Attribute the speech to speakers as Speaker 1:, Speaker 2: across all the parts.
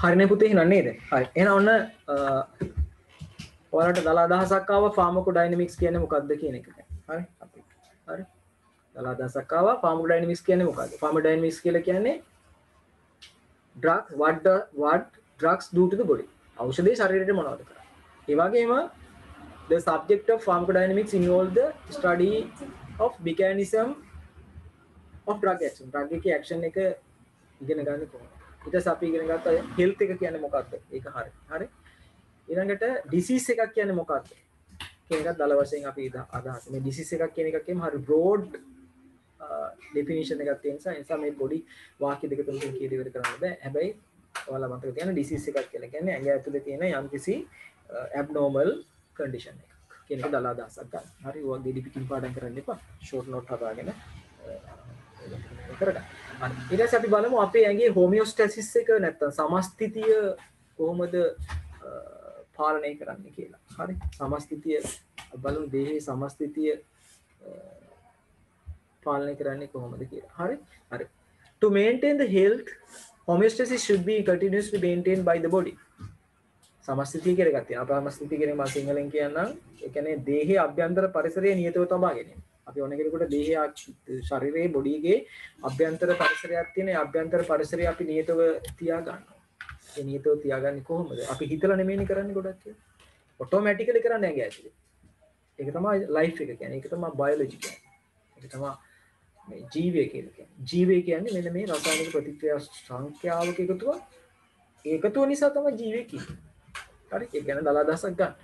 Speaker 1: හරිනේ පුතේ එහෙනම් නේද? හරි. එහෙනම් ඔන්න ඔයාලට දල අදහසක් ආවා ෆාමකොඩයිනමික්ස් කියන්නේ මොකක්ද කියන එක ගැන. හරි. අපි හරි. දල අදහසක් ආවා ෆාමකොඩයිනමික්ස් කියන්නේ මොකක්ද? ෆාමකොඩයිනමික්ස් කියලා කියන්නේ what drugs do to the body. ඖෂධය ශරීරයට මොනවද කරන්නේ? ඒ වගේම the subject of pharmacodynamics involve the study of mechanism of drug action. drug එකේ action එක ඉගෙන ගන්න කොහොමද? ඊට පස්සේ අපි ඉගෙන ගත්තා health එක කියන්නේ මොකක්ද? ඒක හරි. හරි. ඊළඟට disease එකක් කියන්නේ මොකක්ද? කියන එකත් දල වශයෙන් අපි අදහස්. මේ disease එකක් කියන එකක් කියම හරි broad definition එකක් තියෙන නිසා මේ පොඩි වාක්‍ය දෙක තුනකින් කියලා ඉවර කරන්න බෑ. හැබැයි ඔයාලා මතක තියාගන්න disease එකක් කියලා කියන්නේ ඇඟ ඇතුලේ තියෙන යම්කිසි abnormal condition එකක්. කියන එක දල අදහසක් ගන්න. හරි. ඔය ගෙඩි පිටින් පාඩම් කරන්න එපා. short note හදාගෙන කරගන්න. හරි. ඊට පස්සේ අපි බලමු අපේ ඇඟේ homeostasis එක නැත්තම් සමස්ථිතිය කොහොමද පාලනය කරන්න කියලා. හරි. සමස්ථිතිය බලමු දේහයේ සමස්ථිතිය පාලනය කරන්නේ කොහොමද කියලා. හරි. හරි. To maintain the health, homeostasis should be continuously maintained by the body. සමස්ථිතිය කියලා එකක් තියෙනවා. අපේ සමස්ථිතිය කියන්නේ මම සිංහලෙන් කියන්නම්. ඒ කියන්නේ දේහයේ අභ්‍යන්තර පරිසරය නියතව තබා ගැනීම. අපි ඕන කෙනෙකුට දේහයේ ශරීරයේ බොඩි එකේ අභ්‍යන්තර පරිසරයක් තියෙන. ඒ අභ්‍යන්තර පරිසරය අපි නියතව තියා ගන්නවා. ඒ නියතව තියාගන්නේ කොහොමද? අපි හිතලා නෙමෙයිනේ කරන්නේ ගොඩක් කියලා. ඔටෝමැටිකලි කරන්නේ ඇඟ ඇතුලේ. ඒක තමයි ලයිෆ් එක කියන්නේ. ඒක තමයි බයොලොජි කියන්නේ. ඒක තමයි මේ ජීවය කියලා කියන්නේ. ජීවය කියන්නේ මෙන්න මේ රසායනික ප්‍රතික්‍රියා සංඛ්‍යාවක එකතුව. ඒකතුව නිසා තමයි ජීවය කියන්නේ. හරි. ඒ කියන්නේ දල අදහසක් ගන්න.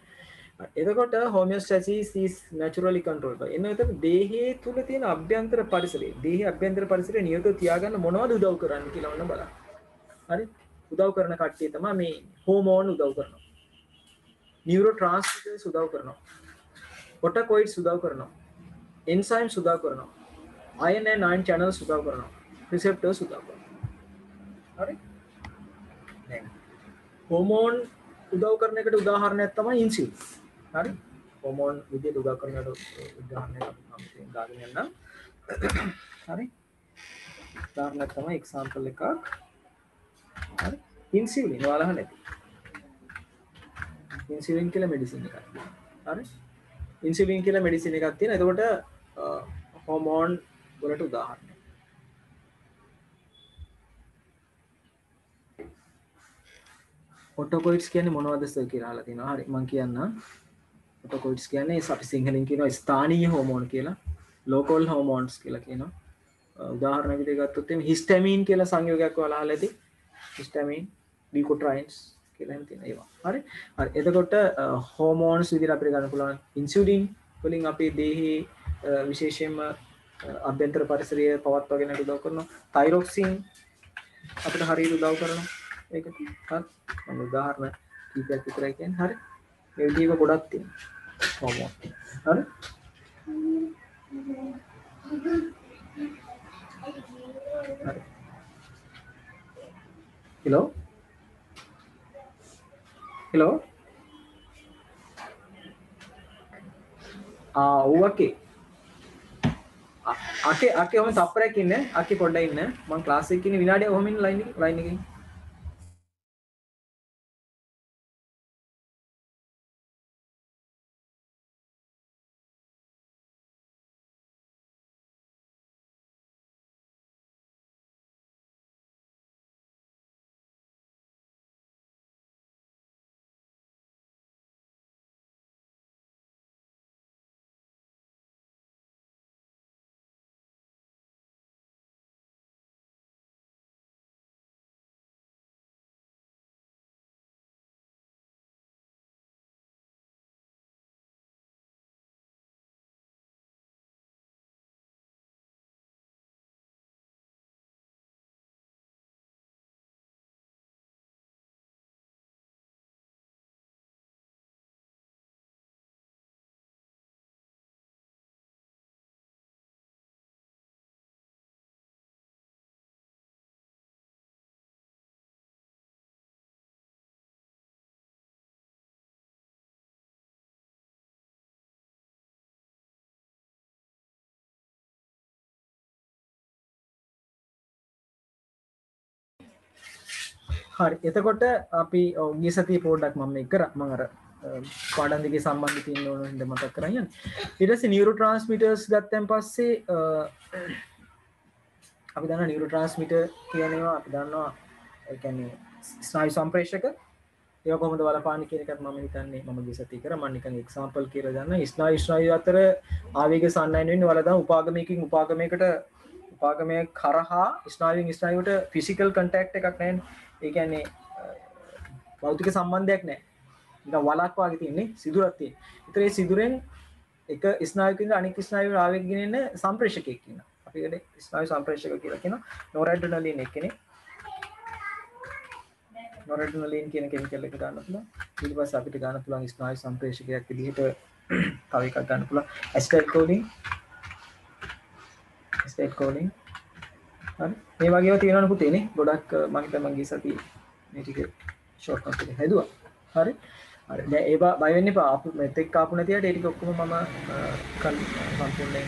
Speaker 1: එතකොට homeostasis is naturally controlled by. එතකොට දේහයේ තුල තියෙන අභ්‍යන්තර පරිසරය, දේහයේ අභ්‍යන්තර පරිසරය නියතව තියාගන්න මොනවද උදව් කරන්නේ කියලා ඔන්න බලන්න. හරි. උදව් කරන කට්ටිය තමයි මේ හෝමෝන් උදව් කරනවා. न्यूरोट्रांसमीटर्स උදව් කරනවා. කොටකොයිඩ්ස් උදව් කරනවා. එන්සයිම්ස් උදව් කරනවා. iron and ion channels උදව් කරනවා. රිසෙප්ටර්ස් උදව් කරනවා. හරි. දැන් හෝමෝන් උදව් කරන එකට උදාහරණයක් තමයි ඉන්සියුලින්. හරි. හෝමෝන් විදිහට උදව් කරන එකට උදාහරණයක් අපි දාගෙන යන්න. හරි. උදාහරණයක් තමයි එක්සැම්පල් එකක්. හරි. ඉන්සියුලින් ඔයාලා අහන්නේ නැති. ඉන්සියුලින් කියලා මෙඩිසින් එකක්. හරි. ඉන්සියුලින් කියලා මෙඩිසින් එකක් තියෙනවා. එතකොට හෝමෝන් වලට උදාහරණයක්. ඔටෝකොයිඩ්ස් කියන්නේ මොනවද සර් කියලා අහලා තිනවා. හරි මම කියන්නම්. ඔටෝකොයිඩ්ස් කියන්නේ අපි සිංහලෙන් කියනවා ස්ථානීය හෝමෝන් කියලා. ලෝකල් හෝමෝන්ස් කියලා කියනවා. උදාහරණ විදිහට ගත්තොත් එimhe හිස්ටැමින් කියලා සංයෝගයක් ඔයාලා අහලා ඇති. හිස්ටැමින්, ලියුකෝට්‍රයින්ස් කියලා එහෙම තියෙනවා ඒවා. හරි. හරි. එතකොට හෝමෝන්ස් විදිහට අපිට ගන්න පුළුවන් ඉන්සියුලින් වලින් අපේ දේහයේ විශේෂයෙන්ම අභ්‍යන්තර පරිසරය පවත්වාගෙන යන්න උදව් කරනවා. තයිරොක්සින් අපිට හරියට උදව් කරනවා. ඒකට හරි. මම උදාහරණ කීපයක් විතරයි කියන්නේ. හරි. මේ විදිහව ගොඩක් තියෙනවා. හෝමෝන්. හරි. හරි. hello hello ඕකේ අකේ ඔහම තප්පරයක් ඉන්න අකේ පොඩ්ඩක් ඉන්න මම ක්ලාස් එකේ ඉන්න විනාඩියක් ඔහම ඉන්න ලයින් එකේ හරි එතකොට අපි ගිය සතියේ පොඩ්ඩක් මම මේක කරා මම අර පාඩම් දෙකේ සම්බන්ධ තියෙන ඕන හින්දා මතක් කරන් යන්නේ ඊට පස්සේ නියුරෝ ට්‍රාන්ස්මිටර්ස් ගත්තන් පස්සේ අපි දන්නවා නියුරෝ ට්‍රාන්ස්මිටර් කියනවා අපි දන්නවා ඒ කියන්නේ ස්නායු සම්ප්‍රේෂක ඒක කොහොමද බලපාන්නේ කියන එකත් මම හිතන්නේ මම ගිය සතියේ කරා මම නිකන් එක්සැම්පල් කියලා ගන්න ස්නායු අතර ආවේග සම්නයන වෙන්නේ වල දාන උපාගමයකින් උපාගමයකට උපාගමයේ කරහා ස්නායුවෙන් ස්නායුවට ෆිසිකල් කන්ටැක්ට් එකක් නැහැ ඒ කියන්නේ භෞතික සම්බන්ධයක් නැහැ නිකන් වලක් වගේ තියෙන්නේ සිදුරක් තියෙන. ඒතර ඒ සිදුරෙන් එක ස්නායුවකින් අනෙක් ස්නායුවට ආවේග ගෙනෙන සම්ප්‍රේෂකයෙක් ඉන්නවා. අපි ඒකට ස්නායු සම්ප්‍රේෂක කියලා කියනවා. නොරැඩ්‍රනලින් එක්කනේ. නොරැඩ්‍රනලින් කියන කෙමිකල් එක ගන්න පුළුවන්. ඊට පස්සේ අපිට ගන්න පුළුවන් ස්නායු සම්ප්‍රේෂකයක් විදිහට තව එකක් ගන්න පුළුවන්. ඇසිටයිල්කොලින්. ඇසිටයිල්කොලින්. හරි. මේ වගේව තියෙනවනේ පුතේනේ. ගොඩක් මම හිතා මම ගිය සතියේ මේ ටික ෂෝට් කට් එකේ හැදුවා. හරි. හරි. දැන් ඒවා බය වෙන්න එපා. අපු මෙතෙක් ආපු නැති අයට ඒ ටික ඔක්කොම මම සම්පූර්ණයෙන්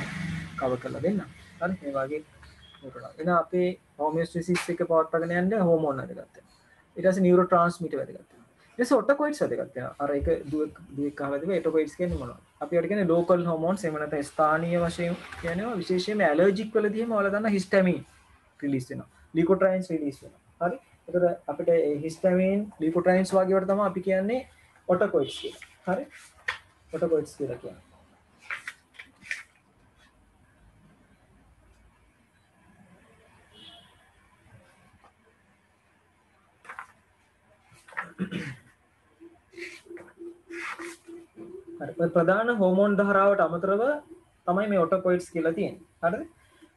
Speaker 1: කවර් කරලා දෙන්නම්. හරි. මේ වගේ නෝටලා. එහෙනම් අපේ හෝමියෝස්ටැසිස් එක පවත්වාගෙන යන්න හෝමෝන් වැදගත්. ඊට පස්සේ නියුරෝ ට්‍රාන්ස්මිටර් වැදගත්. ඊට පස්සේ ඔටොකොයිඩ්ස් වැදගත් වෙනවා. අර එක දුවෙක් අහලා ඔටොකොයිඩ්ස් කියන්නේ මොනවද? අපි ඒකට කියන්නේ ලෝකල් හෝමෝන්ස් එහෙම නැත්නම් ස්ථානීය වශයෙන් කියනවා විශේෂයෙන්ම ඇලර්ජික් වලදීම ඔයාලා දන්න හිස්ටමින් රිලීස් වෙනවා. ලිකොට්‍රයින්ස් රිලීස් වෙනවා. හරි. එතකොට අපිට හිස්ටමින් ලිකොට්‍රයින්ස් වගේ වලට තමයි අපි කියන්නේ ඔටොකොයිඩ්ස් කියලා. හරි. ඔටොකොයිඩ්ස් කියලා කියන්නේ. හරි. ප්‍රධාන හෝමෝන් ධාරාවට අමතරව තමයි මේ ඔටොකොයිඩ්ස් කියලා තියෙන්නේ. හරිද?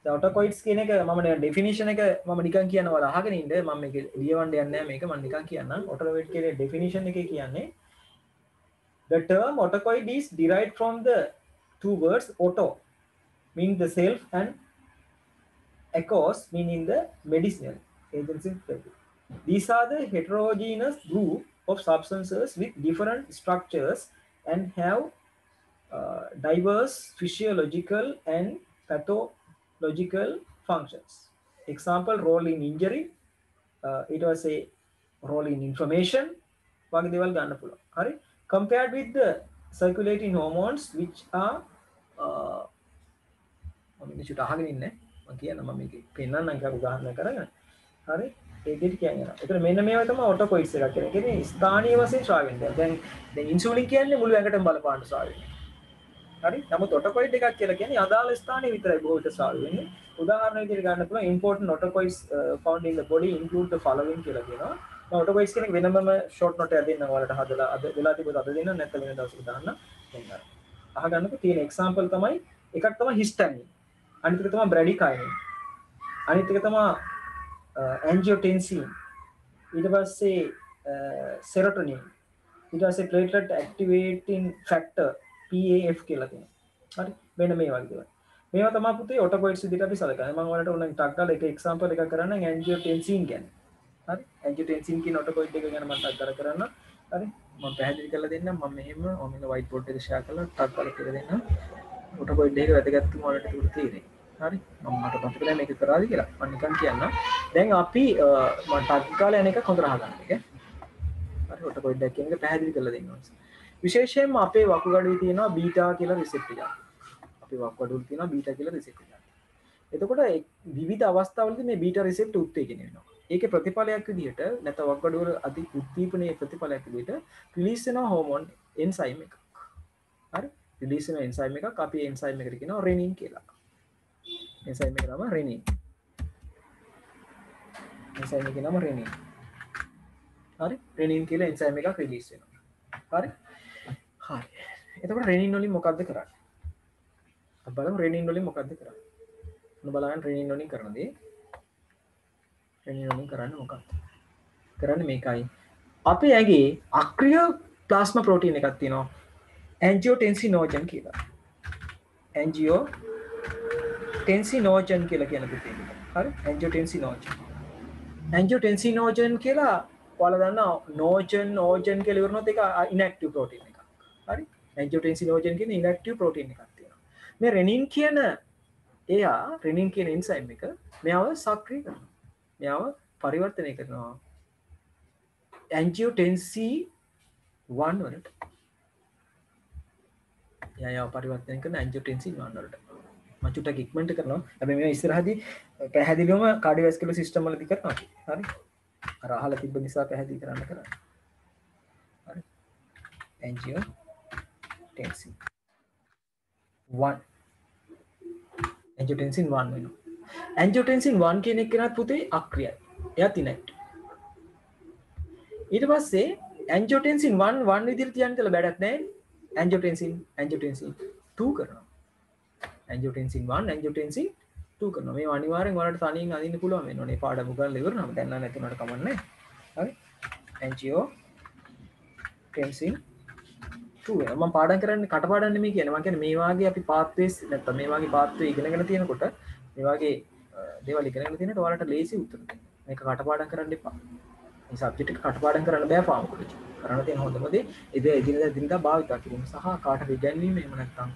Speaker 1: දැන් ඔටොකොයිඩ්ස් කියන එක මම ඩෙෆිනිෂන් එක මම නිකන් කියනවා වල අහගෙන ඉන්න මම මේක ලියවන්න යන්නේ නැහැ මේක මම නිකන් කියන්නම්. ඔටොකොයිඩ් කියන ඩෙෆිනිෂන් එකේ කියන්නේ the term autocoid is derived from the two words auto meaning the self and ecos meaning the medicinal agency. These are the heterogeneous group of substances with different structures and have diverse physiological and pathological functions. Example, role in injury, it was a role in inflammation. වගේ දේවල් ගන්න පුළුවන්. හරි. Compared with the circulating hormones which are මම මේක චුට්ට අහගෙන ඉන්නේ. මම කියනවා මම මේක පෙන්නන්නම් කියලා උදාහරණ කරගෙන. හරි. ඒකෙදි කියන්නේ. ඒතර මෙන්න මේවා තමයි ඔටොකොයිඩ්ස් එකක් කියන්නේ. කියන්නේ ස්ථානීය වශයෙන් ස්‍රාව වෙනවා. දැන් ඉන්සුලින් කියන්නේ මුළු ඇඟටම බලපාන ස්‍රාව වෙනවා. හරි. නමුත් ඔටොකොයිඩ් එකක් කියලා කියන්නේ අදාළ ස්ථානයේ විතරයි බොහෝ විට ස්‍රාව වෙන්නේ. උදාහරණ විදිහට ගන්න පුළුවන් important ඔටොකොයිඩ්ස් found in the body include the following කියලා කියනවා. මම ඔටොකොයිඩ්ස් කියන එක වෙනමම ෂෝට් නොට් එකක් දෙන්නම් ඔයාලට හදලා අද වෙලා තිබුණා අද දෙන්න නැත්නම් වෙන දවසක දාන්න. දෙන්න. අහගන්නකො තියෙන එක්සැම්පල් තමයි එකක් තමයි හිස්ටමින්. අනිත් එක තමයි බ්‍රැඩිකයිනින්. අනිත් එක තමයි angiotensin ඊට පස්සේ serotonin ඊට පස්සේ platelet activating factor PAF කියලා තියෙනවා. හරි මෙන්න මේ වගේ දේවල්. මේවා තමයි පුතේ ඔටොකොයිඩ්ස් විදිහට අපි සලකන්නේ. මම ඔයාලට ඕන ටක් ගාලා එක එක්සැම්පල් එකක් කරන්නම් angiotensin ගැන. හරි angiotensin කියන ඔටොකොයිඩ් එක ගැන මම ටක් කරන්න. හරි මම පැහැදිලි කරලා දෙන්නම්. මම මෙහෙම ඔන්න white board එක share කරලා ටක් කරලා කියලා දෙන්නම්. ඔටොකොයිඩ් එක වැදගත්කම ඔයාලට තේරෙයි. හරි මම මට මතක නැහැ මේක කරාද කියලා මම නිකන් කියන්නම් දැන් අපි මම ටක් කාලේ යන එක හොඳට අහගන්න එක හරි ඔටොකොයිඩ් එක කියන එක පැහැදිලි කරලා දෙන්න ඕනේ විශේෂයෙන්ම අපේ වකුගඩුවේ තියෙනවා බීටා කියලා රිසෙප්ටර් එකක් අපේ වකුගඩුවේ තියෙනවා බීටා කියලා රිසෙප්ටර් එකක් එතකොට විවිධ අවස්ථාවලදී මේ බීටා රිසෙප්ටර් උත්තේජනය වෙනවා ඒකේ ප්‍රතිඵලයක් විදිහට නැත්නම් වකුගඩුව වල අධි උද්දීපනයේ ප්‍රතිඵලයක් විදිහට රිලීස් වෙන හෝමෝන් එන්සයිම් එකක් හරි රිලීස් වෙන එන්සයිම් එකක් අපි එන්සයිම් එකට කියනවා රෙනින් කියලා එන්සයිම් එක නම රෙනින්. එන්සයිම් එකේ නම රෙනින්. හරි? රෙනින් කියලා එන්සයිම් එකක් රිලීස් වෙනවා. හරි? හරි. එතකොට රෙනින් වලින් මොකද්ද කරන්නේ? අපි බලමු රෙනින් වලින් මොකද්ද කරන්නේ. මොන බලන්න රෙනින් වලින් කරන දේ. රෙනින් වලින් කරන්නේ මොකක්ද? කරන්නේ මේකයි. අපේ ඇඟේ අක්‍රිය ප්ලාස්මා ප්‍රෝටීන් එකක් තියෙනවා. ඇන්ජියෝටෙන්සිනෝජන් කියලා. ඇන්ජියෝටෙන්සිනෝජන් කියලා කියන පුතේ. හරි? ඇන්ජියෝටෙන්සිනෝජන්. ඇන්ජියෝටෙන්සිනෝජන් කියලා ඔයාලා දන්නා නෝජන් ඕජන් කියලා ඉවරනොත් ඒක ඉන්ඇක්ටිව් ප්‍රෝටීන් එකක්. හරි? ඇන්ජියෝටෙන්සිනෝජන් කියන ඉන්ඇක්ටිව් ප්‍රෝටීන් එකක් තියෙනවා. මේ රෙනින් කියන රෙනින් කියන එන්සයිම් එක මෙයාව සක්‍රිය කරනවා. මෙයාව පරිවර්තනය කරනවා angiotensin 1 වලට යා පරිවර්තනය කරන angiotensin 1 වලට මම චුට්ටක් ඉක්මනට කරනවා හැබැයි මේවා ඉස්සරහදී පැහැදිලිවම කාඩියෝවැස්කියුලර් සිස්ටම් වලදී කරනවා හරි අර අහලා තිබ්බ නිසා පැහැදිලි කරන්න කරන්නේ හරි angiotensin 1 angiotensin 1 වෙනවා angiotensin 1 කියන එක කෙනාත් පුතේ අක්‍රියයි එයා තිනයිට් ඊට පස්සේ angiotensin 1 විදිහට තියන්න කියලා බැඩක් නැහැ angiotensin 2 කරනවා angiotensin 1 angiotensin 2 කරනවා මේ අනිවාර්යෙන් ඔයාලට තනියෙන් අඳින්න පුළුවන් වෙනවනේ පාඩම ගන්න ඉවරනම දැන් නම් නැතුණට කමන්නේ හරි angiotensin 2 වෙනවා මම පාඩම් කරන්නේ කටපාඩම් නෙමෙයි කියන්නේ මම කියන්නේ මේ වාගේ අපි පාත්වේස් නැත්නම් මේ වාගේ පාත්වේ ඉගෙනගෙන තියෙනකොට මේ වාගේ දේවල් ඉගෙනගෙන තියෙනකොට ඔයාලට ලේසි උත්තර දෙන්න මේක කටපාඩම් කරන්න එපා මේ සබ්ජෙක්ට් එක කටපාඩම් කරන්න බෑ ෆාම් කොලෙජ් කරන්න තියෙන හොඳම දේ එදිනෙදා භාවිතා කිරීම සහ කාටද ඉගැන්වීම එහෙම නැත්නම්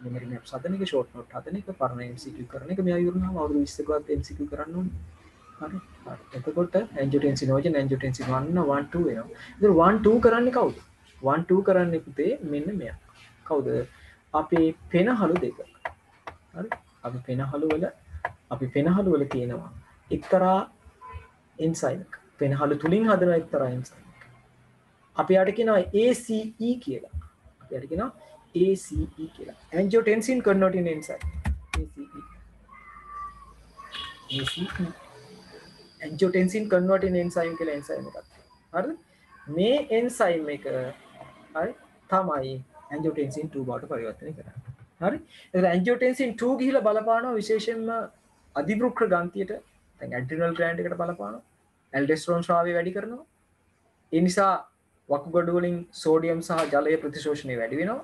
Speaker 1: මෙමරි මැප්ස් හදන එක ෂෝට් නෝට් හදන එක පරණ MCQ කරන එක මෙයා ඉවරනම අවුරුදු 20කවත් MCQ කරන්න ඕනේ හරි එතකොට angiotensin ඕජන් angiotensin 1 1 2 වෙනවා ඉතින් 1 2 කරන්නේ කවුද 1 2 කරන්නේ පුතේ මෙන්න මෙයා කවුද අපේ පෙනහළු දෙක හරි අපි පෙනහළු වල තියෙනවා එක්තරා එන්සයිම් එක පෙනහළු තුලින් හදන එක්තරා එන්සයිම් එක අපි යට කියනවා ACE කියලා අපි යට කියනවා ACE කියලා angiotensin converting enzyme ACE angiotensin converting enzyme කියලා enzyme එකක් හරිද මේ enzyme එක හරි තමයි angiotensin 2 බවට පරිවර්තනය කරන්නේ හරි එතන angiotensin 2 ගිහිලා බලපානවා විශේෂයෙන්ම අධිවෘක්ක ග්‍රන්ථියට දැන් ඇඩ්‍රිනල් ග්ලෑන්ඩ් එකට බලපානවා ඇල්ඩෝස්ටරෝන් ශ්‍රාවය වැඩි කරනවා ඒ නිසා වකුගඩු වලින් සෝඩියම් සහ ජලය ප්‍රතිශෝෂණය වැඩි වෙනවා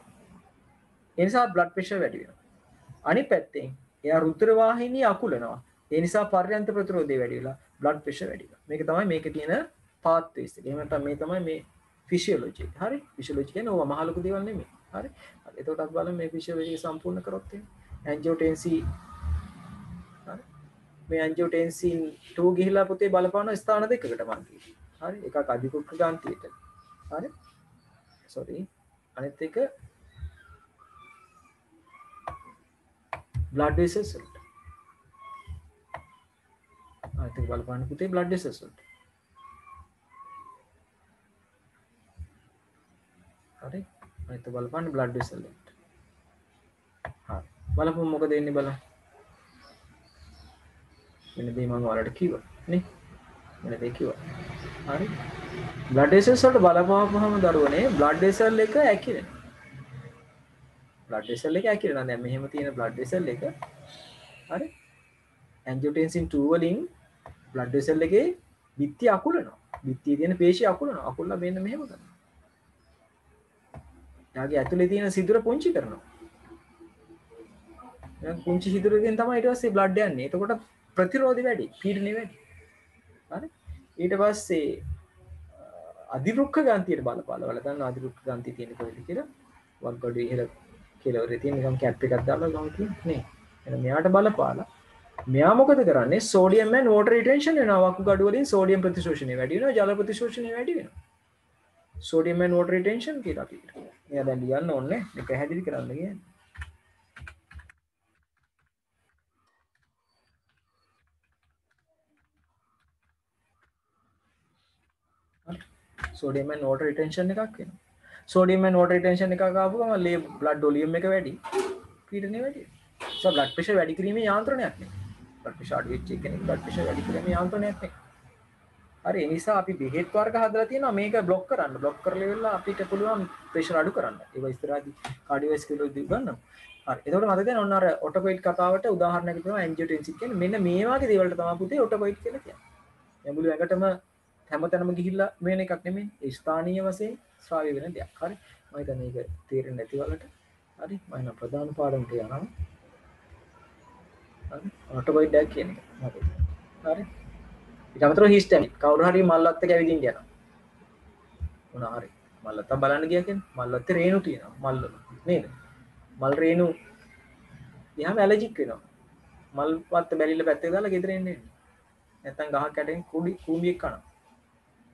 Speaker 1: ඒ නිසා බ්ලඩ් ප්‍රෙෂර් වැඩි වෙනවා අනිත් පැත්තෙන් එයා රුධිර වාහිනිය අකුලනවා ඒ නිසා පර්යන්ත ප්‍රතිරෝධය වැඩි වෙලා බ්ලඩ් ප්‍රෙෂර් වැඩි වෙනවා මේක තමයි මේකේ තියෙන පාත්වේස් එක එහෙම නැත්නම් මේ තමයි මේ ෆිසියොලොජි හරි ෆිසියොලොජි කියන්නේ ඕවා මහ ලොකු දේවල් නෙමෙයි හරි එතකොට අපි බලමු මේ ෆිසියොලොජි එක සම්පූර්ණ කරොත් angiotensin හරි මේ angiotensin 2 ගිහිලා පුතේ බලපාන ස්ථාන දෙකකට මම කිව්වා හරි එකක් අධිකුක්ක ගාන්තියට හරි sorry අනිත් එක blood vessels වලට අනිත් එක බලපාන පුතේ blood vessels වලට හරි අනිත් බලපාන blood vessel වලට හරි බලමු මොකද වෙන්නේ බලමු මෙන්න මේ මම ඔයාලට කිව්වා නේ මෙන්න දෙක කිව්වා හරි blood vessels වලට බලපාවම දරුවනේ blood vessel එක ඇකිලෙනවා blood vessel එක ඇකිලෙනවා දැන් මෙහෙම තියෙන blood vessel එක හරි angiotensin 2 වලින් blood vessel එකේ බිත්තිය අකුලනවා බිත්තියේ තියෙන පේශිය අකුලනවා අකුලලා මෙන්න මෙහෙම කරනවා යාගේ ඇතුලේ තියෙන සිදුර පුංචි කරනවා දැන් පුංචි සිදුරකින් තමයි ඊට පස්සේ blood යන්නේ එතකොට ප්‍රතිරෝධය වැඩි පීඩනය වැඩි හරි ඊට පස්සේ අධිවෘක්ක ග්‍රන්ථියට බලපාලා වල ගන්න අධිවෘක්ක ග්‍රන්ථිය තියෙන කොහෙද කියලා වක්ගඩු ඉහළ කෙළවරේ තියෙන නිකන් කැප් එකක් දාලා ගම තියෙන්නේ නේ එහෙනම් මෙයාට බලපාලා මෙයා මොකද කරන්නේ සෝඩියම් and water retention වෙනවා වකුගඩු වලින් සෝඩියම් ප්‍රතිශෝෂණය වැඩි වෙනවා ජල ප්‍රතිශෝෂණය වැඩි වෙනවා sodium and water retention කියලා අපි කියනවා. මෙයා දැන් ලියන්න ඕනේ මේක පැහැදිලි කරන්න කියන්නේ. sodium and water retention එකක් වෙනවා. sodium and water retention එකක් ආපු ගමන් ලේ blood volume එක වැඩි. පීඩනය වැඩි. so blood pressure වැඩි කිරීමේ යාන්ත්‍රණයක් නේ. blood pressure අඩු වෙච්ච කෙනෙක් blood pressure වැඩි කිරීමේ යාන්ත්‍රණයක් නේ. හරි ඒ නිසා අපි බෙහෙත් වර්ග හදලා තියෙනවා මේක બ્લોක් කරන්න. બ્લોක් කරලා ඉවරලා අපිට පුළුවන් ප්‍රෙෂර් අඩු කරන්න. ඒක ඉස්සරහදී කාඩියෝවැස්කියුලර් ගන්නවා. හරි. එතකොට මතක තියාගන්න ඔන්න අර ඔටෝකොයිඩ් කතාවට උදාහරණයක් දෙනවා ඇන්ජියෝටෙන්සින් කියන්නේ මෙන්න මේ වගේ දේවල්ට තමයි පුතේ ඔටෝකොයිඩ් කියලා කියන්නේ. මේ මුළු ඇඟටම හැමතැනම ගිහිල්ලා මේන එකක් නෙමෙයි. ඒ ස්ථානීය වශයෙන් ශ්‍රාව්‍ය වෙන දෙයක්. හරි. මම හිතන්නේ ඒක තේරෙන්නේ නැති වලට. හරි. මම නම් ප්‍රධාන පාඩමට යනවා. හරි. ඔටෝකොයිඩ් එක කියන්නේ. හරි. ඊට අමතරව හිස්ටමින් කවුරු හරි මල්ලත් එක්ක ඇවිදින්න යනවා. මොනවා හරි. මල්ලත් බලන්න ගියා කියන්නේ මල්ලත් රේණු තියෙනවා. මල්ල නේද? මල් රේණු ගියාම ඇලර්ජික් වෙනවා. මල් පත්ත බැලිල පැත්තේ දාලා ගෙදර එන්නේ. නැත්තම් ගහක් යටින් කුඹියක් කනවා.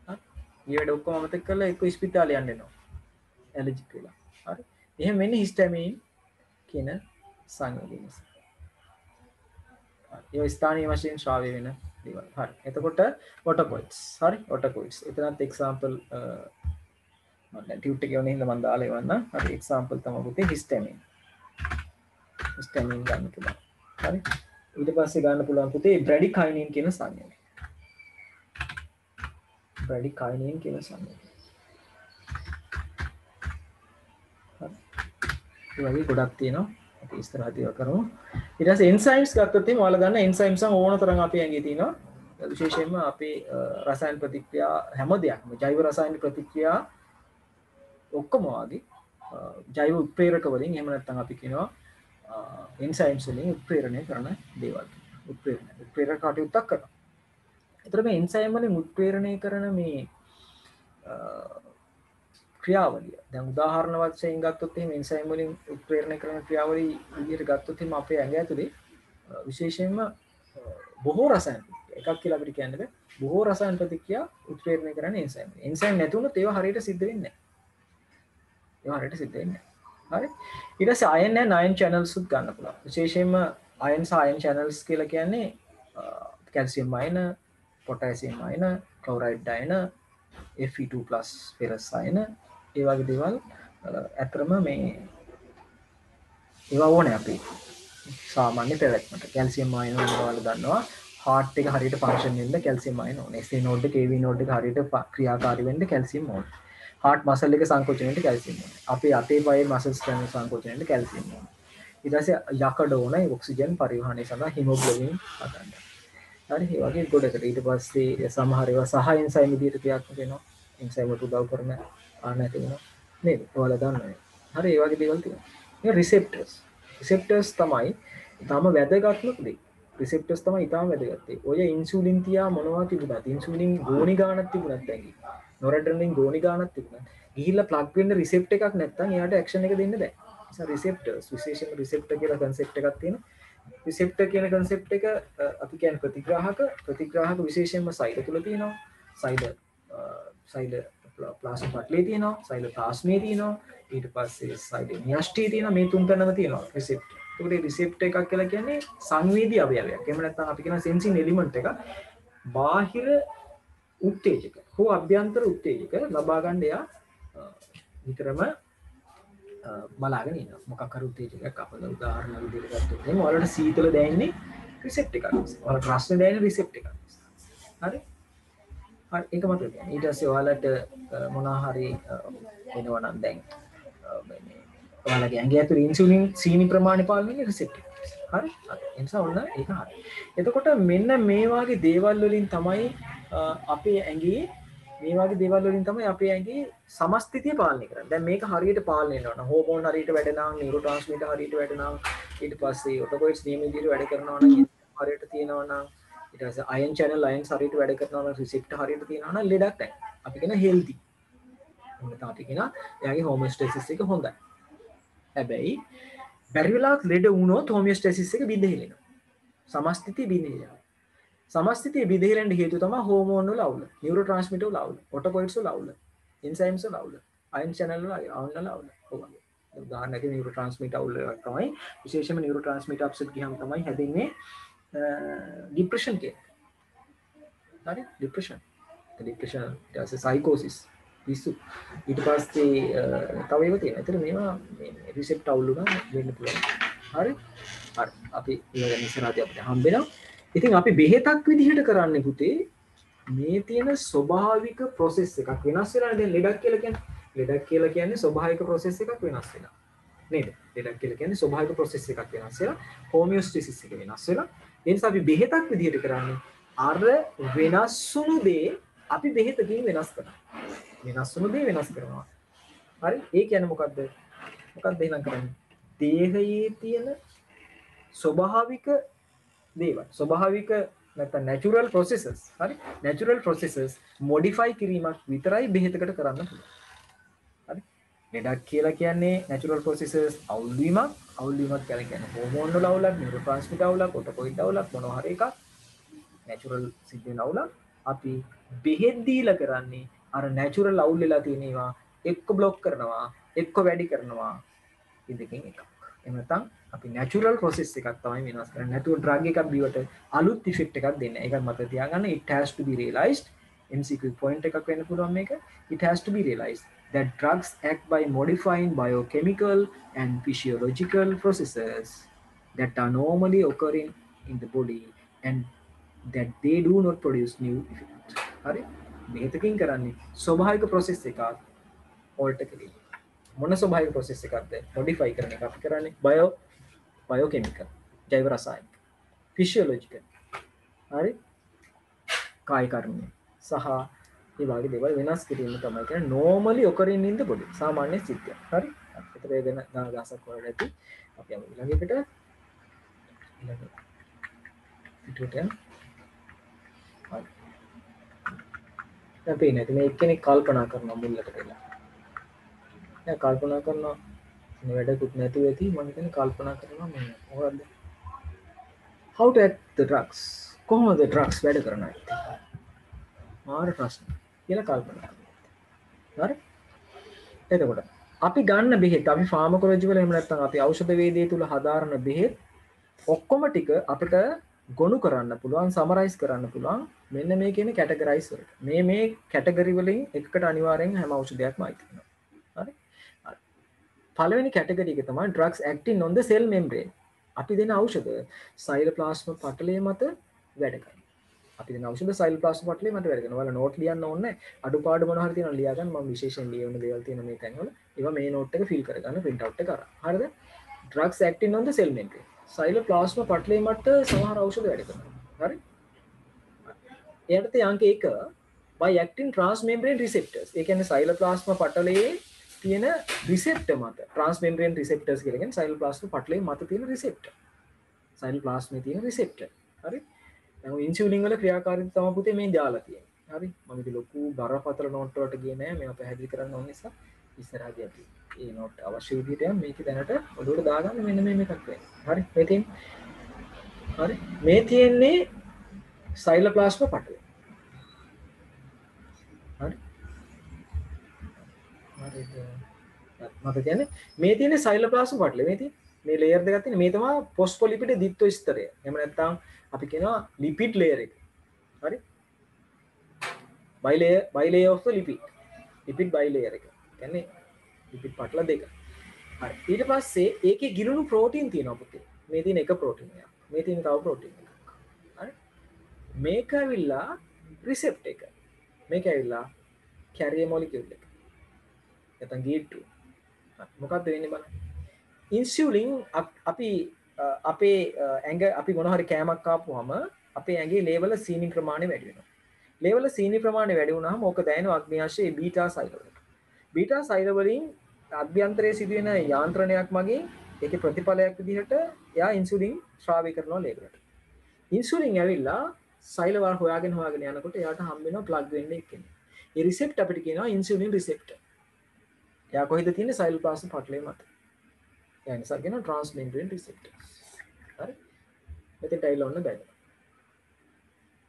Speaker 1: හරි. මේ වැඩ ඔක්කොම අමතක කරලා එක්ක ස්පිතාලේ යන්න එනවා ඇලර්ජික් වෙලා. හරි. එහෙම වෙන්නේ හිස්ටැමින් කියන සංයෝගය නිසා. ඒ ස්ථානීය වශයෙන් ශ්‍රාව්‍ය වෙන දේවල්. හරි. එතකොට ඔටොකොයිඩ්ස්. හරි. ඔටොකොයිඩ්ස්. එතනත් එක්සැම්පල් මම ටියුට් එකේ වුණේ හින්දා මම දාලා එවන්න. හරි. එක්සැම්පල් තමයි පුතේ හිස්ටැමින්. හිස්ටැමින් ගන්න පුළුවන්. හරි. ඊට පස්සේ ගන්න පුළුවන් පුතේ බ්‍රැඩිකයිනින් කියන සංයෝගය. බ්‍රැඩිකයිනින් කියන සංයෝගය. හරි. ඒ වගේ ගොඩක් තියෙනවා. අපි ඉස්සරහට ඒවා කරමු. ඊට පස්සේ එන්සයිම්ස් ගත්තොත් එහෙනම් ඔයාලා දන්න එන්සයිම්ස් ඕන තරම් අපේ ඇඟේ තියෙනවා. විශේෂයෙන්ම අපේ රසායන ප්‍රතික්‍රියා හැම දෙයක්ම ජෛව රසායන ප්‍රතික්‍රියා ඔක්කොම වගේ ජෛව උත්ප්‍රේරක වලින් එහෙම නැත්නම් අපි කියනවා එන්සයිම්ස් වලින් උත්ප්‍රේරණය කරන දේවල්. උත්ප්‍රේරක කටයුත්තක් කරනවා. ඒතර මේ එන්සයිම් වලින් උත්ප්‍රේරණය කරන මේ ක්‍රියාවලිය. දැන් උදාහරණ වශයෙන් ගත්තොත් එහෙනම් එන්සයිම් වලින් උත්ප්‍රේරණය කරන ක්‍රියාවලිය විදිහට ගත්තොත් එහෙනම් අපේ ඇඟ ඇතුලේ විශේෂයෙන්ම බොහෝ රසායන එකක් කියලා අපිට කියන්න බෑ. බොහෝ රසායන ප්‍රතික්‍රියා උත්ප්‍රේරණය කරන එන්සයිම්. එන්සයිම් නැති වුණොත් ඒවා හරියට සිද්ධ වෙන්නේ නැහැ. ඒවා හරියට සිද්ධ වෙන්නේ නැහැ. හරි. ඊට පස්සේ අයන් and ion channels උත් ගන්න පුළුවන්. විශේෂයෙන්ම අයන් සහ අයන් channels කියලා කියන්නේ කැල්සියම් අයන, පොටෑසියම් අයන, ක්ලෝරයිඩ් අයන, Fe2+ ferrous අයන, ඒ වගේ දේවල් අතරම මේ ඒවා ඕනේ අපි සාමාන්‍ය පැවැත්මට. කැල්සියම් අයන වල දන්නවා heart එක හරියට function වෙන්න කැල්සියම් අයන ඕනේ. SA node එක AV node එක හරියට ක්‍රියාකාරී වෙන්න කැල්සියම් ඕනේ. heart muscle එක සංකෝචනය වෙන්න කැල්සියම් ඕනේ. අපේ අතේ පයේ muscles ගන්න සංකෝචනය වෙන්න කැල්සියම් ඕනේ. ඊට පස්සේ යකඩ ඕනේ ඔක්සිජන් පරිවහනය සඳහා hemoglobin හදන්න. හරි. ඒ වගේ ගොඩකට ඊට පස්සේ සමහර ඒවා සහ එන්සයිම් විදිහට ක්‍රියාත්මක වෙනවා. එන්සයිම් වලට උදව් කරන ආන ඇති වෙනවා. නේද? ඔයාලා දන්නවා. හරි. ඒ වගේ දේවල් තියෙනවා. මේ රිසෙප්ටර්ස්. රිසෙප්ටර්ස් තමයි ඊටම වැදගත්ම දේ. රිසෙප්ටර්ස් තමයි ඊටම වැදගත් දේ. ඔය ඉන්සුලින් තියා මොනවා තිබුණත් ඉන්සුලින් ගෝණි ගානක් තිබුණත් ඇඟි. නොරැඩ්‍රලින් ගෝණි ගානක් තිබුණත් ගිහිල්ලා ප්ලග් වෙන්න රිසෙප්ටර් එකක් නැත්නම් එයාට ඇක්ෂන් එක දෙන්න බෑ. ඒ නිසා රිසෙප්ටර්ස් විශේෂයෙන්ම රිසෙප්ටර් කියලා කන්සෙප්ට් එකක් තියෙනවා. රිසෙප්ටර් කියන කන්සෙප්ට් එක අපි කියන්නේ ප්‍රතිග්‍රාහක විශේෂයෙන්ම සෛල තුල තියෙනවා. සෛල ප්ලාස්මා පටලේ තියෙනවා. සෛල ප්ලාස්මේ තියෙනවා. ඊට පස්සේ සෛල න්‍යෂ්ටිය තියෙනවා. මේ තුන් තැනම තියෙනවා රිසෙප්ටර්. ඒකට රිසෙප්ටර් එකක් කියලා කියන්නේ සංවේදී අවයවයක්. එහෙම නැත්නම් අපි කියන සෙන්සින් එලිමන්ට් එක. බාහිර උත්තේජක හෝ අභ්‍යන්තර උත්තේජක ලබා ගන්න එයා විතරම බලාගෙන ඉන්නවා. මොකක් හරි උත්තේජකයක් අපල උදාහරණ විදිහට ගත්තොත් එහෙනම් ඔයාලට සීතල දැනෙන්නේ රිසෙප්ටර් එකක් නිසා. ඔයාලට රස්නේ දැනෙන්නේ රිසෙප්ටර් එකක් නිසා. හරි? හරි ඒක මතක තියාගන්න. ඊට පස්සේ ඔයාලට මොනවා හරි වෙනවා නම් දැන් ඔයාලගේ ඇඟේ ඇතුලේ ඉන්සුලින් සීනි ප්‍රමාණය පාලනය වෙන්නේ රිසෙප්ටර් එක. හරි? ඒ නිසා ඔන්න ඒක හරි. එතකොට මෙන්න මේ වගේ දේවල් වලින් තමයි අපේ ඇඟේ මේ වගේ දේවල් වලින් තමයි අපේ ඇඟේ සමස්ථිතිය පාලනය කරන්නේ. දැන් මේක හරියට පාලනය වෙනවා නම් හෝමෝන් හරියට වැඩනවා, නියුරෝට්‍රාන්ස්මිටර් හරියට වැඩනවා, ඊට පස්සේ ඔටොකොයිඩ්ස් නියම විදිහට වැඩ කරනවා නම් හරියට තියෙනවා නම් ඊට පස්සේ අයන් channel අයන්ස් හරියට වැඩ කරනවා නම් රිසෙප්ටර් හරියට තියෙනවා නම් ලෙඩක් නැහැ. අපි කියන හෙල්ති. එහෙනම් අපි කියන එයාගේ හෝමියෝස්ටැසිස් එක හොඳයි. හැබැයි බැරි වෙලාවක් ලෙඩ වුණොත් හෝමියෝස්ටැසිස් එක බිඳහෙලෙනවා. සමස්ථිතිය බිඳහෙලෙනවා. සමස්ථිතිය බිඳහෙලෙන්න හේතුව තමයි හෝමෝන් වල අවුල, නියුරෝට්‍රාන්ස්මිටර් වල අවුල, ඔටොකොයිඩ්ස් වල අවුල, එන්සයිම්ස් වල අවුල, අයන් channel වල අවුල. ඔයගොල්ලෝ උදාහරණයක් නියුරෝට්‍රාන්ස්මිටර් අවුල එකක් තමයි විශේෂයෙන්ම නියුරෝට්‍රාන්ස්මිටර් අප්සෙට් ගියාම තමයි හැදෙන්නේ ડિප්‍රෙෂන් කියන්නේ. හරි? ડિප්‍රෙෂන් ඊට පස්සේ සයිකෝසිස් පිස්සු ඊට පස්සේ තව ඒවා තියෙනවා. ඒතර මේවා මේ රිසෙප්ටර් අවුල් උනා වෙන්න පුළුවන්. හරි? හරි. අපි ඊළඟ ඉස්සරහදී අපිට හම්බෙනවා. ඉතින් අපි බෙහෙතක් විදිහට කරන්නේ පුතේ මේ තියෙන ස්වභාවික ප්‍රොසෙස් එකක් වෙනස් වෙලා දැන් ලෙඩක් කියලා කියන්නේ ස්වභාවික ප්‍රොසෙස් එකක් වෙනස් වෙලා නේද? ලෙඩක් කියලා කියන්නේ ස්වභාවික ප්‍රොසෙස් එකක් වෙනස් වෙලා හෝමියෝස්ටැසිස් එක වෙනස් වෙලා ඒ නිසා අපි බෙහෙතක් විදිහට කරන්නේ අර වෙනස් වුණු දේ අපි බෙහෙතකින් වෙනස් කරනවා. වෙනස් වුණු දේ වෙනස් කරනවා. හරි? ඒ කියන්නේ මොකද්ද? මොකක්ද එහෙනම් කරන්නේ? දේහයේ තියෙන ස්වභාවික දේවල් ස්වභාවික නැත්නම් natural processes හරි natural processes modify කිරීමක් විතරයි බෙහෙතකට කරන්න පුළුවන්. හරි ලෙඩක් කියලා කියන්නේ natural processes අවුල් වීමක් කියලා කියන්නේ හෝමෝන් වල අවුලක් නියුරෝට්‍රාන්ස්මිටර් අවුලක් ඔටොකොයිඩ් අවුලක් මොනවා හරි එකක් natural සිද්ධ වෙන අවුලක් අපි බෙහෙත් දීලා කරන්නේ අර නැචරල් අවුල් වෙලා තියෙනවා එක්ක බ්ලොක් කරනවා එක්ක වැඩි කරනවා මේ දෙකෙන් එකක්. එහෙම නැත්නම් අපි නැචරල් ප්‍රොසෙස් එකක් තමයි වෙනස් කරන්නේ. නැතුව ඩ්‍රග් එකක් බීවට අලුත් ඉෆෙක්ට් එකක් දෙන්නේ. ඒකත් මතක තියාගන්න. it has to be realized. MCQ point එකක් වෙන්න පුළුවන් මේක. It has to be realized that drugs act by modifying biochemical and physiological processes that are normally occurring in the body and that they do not produce new effects. හරි? බෙහෙතකින් කරන්නේ ස්වභාවික process එකක් alter කිරීම. මොන ස්වභාවික process එකක්ද? modify කරන එක අපි කරන්නේ biochemical, ජෛව රසායනික, physiological. හරි? කාය කර්මය සහ ඒ වගේ දේවල් වෙනස් කිරීම තමයි කියන්නේ normally occurring in the body. සාමාන්‍ය සිද්ධිය. හරි? ඒතර ඒ ගැන දාගසක් වලට ඇති. අපි යමු ඊළඟ එකට. ඊළඟ පිටුවට යන්න. හරි. දැන් පේන්නේ නැති මේ එක්කෙනෙක් කල්පනා කරනවා මුල්ලට කියලා. දැන් කල්පනා කරනවා මේ වැඩකුත් නැතුව ඇති මම හිතන්නේ කල්පනා කරනවා මේ මොකද්ද? How to act the drugs. කොහොමද drugs වැඩ කරන්නේ? මාර ප්‍රශ්න කියලා කල්පනා කරනවා. හරි? එතකොට අපි ගන්න බෙහෙත් අපි ෆාමකොලොජි වල එහෙම නැත්නම් අපි ඖෂධ වේදයේ තුල හදාරන බෙහෙත් ඔක්කොම ටික අපිට ගොනු කරන්න පුළුවන් සමරයිස් කරන්න පුළුවන් මෙන්න මේ කියන කැටගරයිස් වලට. මේ කැටගරි වලින් එකකට අනිවාර්යෙන් හැම ඖෂධයක්ම අයිති වෙනවා. හරි? හරි. පළවෙනි කැටගරි එක තමයි drugs acting on the cell membrane. අපි දෙන ඖෂධ සයිලෝප්ලාස්ම පටලය මත වැඩ කරනවා. අපි දෙන ඖෂධ සයිලෝප්ලාස්ම පටලය මත වැඩ කරනවා. ඔයාලා නෝට් ලියන්න ඕනේ නැහැ. අඩුපාඩු මොනවා හරි තියෙනවා ලියා ගන්න. මම විශේෂයෙන් ලියවන දේවල් තියෙන මේ තැන්වල. ඒවා මේ නෝට් එක ෆිල් කරගන්න print out එක කරා. හරිද? drugs acting on the cell membrane. සයිලෝප්ලාස්ම පටලය මත සමහර ඖෂධ වැඩ කරනවා. හරි? එයාට අංක 1 by acting transmembrane receptors. ඒ කියන්නේ සයිලෝප්ලාස්ම පටලයේ තියෙන රිසෙප්ටර් මත transmembrane receptors කියලා කියන්නේ සයිලෝප්ලාස්ම පටලයේ මත තියෙන රිසෙප්ටර්. සයිලෝප්ලාස්මේ තියෙන රිසෙප්ටර්. හරි? දැන් ඉන්සියුලින් වල ක්‍රියාකාරීත්වය තමයි පුතේ මේ දාලා තියෙන්නේ. හරි? මම ඉතින් ලොකු බරපතල නෝට් වලට ගියේ නෑ. මේවා පැහැදිලි කරන්න ඕන නිසා ඉස්සරහදී අපි මේ නෝට් අවශ්‍ය විදිහට යම් මේක දැනට ඔළුවට දාගන්න මෙන්න මේ එකක් වෙන්නේ. හරි? මේ තියෙන්නේ. හරි? මේ තියෙන්නේ සයිලෝප්ලාස්ම පටලය. හරි? හරිද? මත කියන්නේ මේ තියෙන්නේ සයිලෝප්ලාස්ම පටලය. මේ තියෙන්නේ මේ ලේයර් දෙකක් තියෙන මේ තමයි ෆොස්ෆොලිපිඩ් ද්විත්ව ස්තරය. එහෙම නැත්නම් අපි කියනවා ලිපිඩ් ලේයර් එක. හරි? bilayer of the lipid bilayer එක. කියන්නේ ලිපිඩ් පටල දෙක. හරි. ඊට පස්සේ ඒකේ ගිලුණු ප්‍රෝටීන් තියෙනවා පුතේ. මේ තියෙන එක ප්‍රෝටීන් එකක්. මේ තියෙන තව ප්‍රෝටීන් එකක්. හරි? මේක ඇවිල්ලා රිසෙප්ටර් එක. මේක ඇවිල්ලා කැරියර් මොලිකියුල් එක. නැත්නම් ගේට් 2. හරි. මොකක්ද වෙන්නේ බලන්න. ඉන්සියුලින් අපි අපේ ඇඟ අපි මොන හරි කෑමක් කාපුවම අපේ ඇඟේ ලේවල සීනි ප්‍රමාණය වැඩි වෙනවා. ලේවල සීනි ප්‍රමාණය වැඩි වුණාම ඕක දැනෙනවා අග්න්‍යාශයේ බීටා සෛල වලට. බීටා සෛල වලින් අභ්‍යන්තරයේ සිදුවෙන යාන්ත්‍රණයක් මගින් ඒකේ ප්‍රතිඵලයක් විදිහට එයා ඉන්සියුලින් ශ්‍රාවය කරනවා ලේවලට. ඉන්සියුලින් ඇවිල්ලා සෛල වල හොයාගෙන යනකොට එයාට හම්බ වෙනවා ප්ලග් වෙන්න එක්කෙනෙක්. ඒ රිසෙප්ටර් අපිට කියනවා ඉන්සියුලින් රිසෙප්ටර්. එයා කොහෙද තියෙන්නේ සයිලෝප්ලාස්ම පටලයේ මත. ඒ නිසා කියනවා transmembrane receptors. හරි? මෙතෙන්ට ඇවිල්ලා ඔන්න බැලුවා.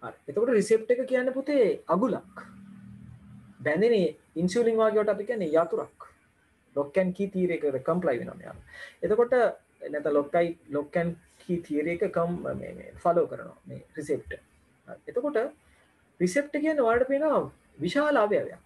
Speaker 1: හරි. එතකොට රිසෙප්ටර් එක කියන්නේ පුතේ අගුලක්. බැඳෙන ඉන්සියුලින් වගේ වට අපි කියන්නේ යතුරක්. lock and key theory එකට කම්ප්ලයි වෙනවා මෙයාලා. එතකොට නැත්නම් lock and key theory එක මේ ෆලෝ කරනවා මේ රිසෙප්ටර්. හරි. එතකොට රිසෙප්ටර් කියන්නේ ඔයාලට පේනවා විශාල අවයවයක්.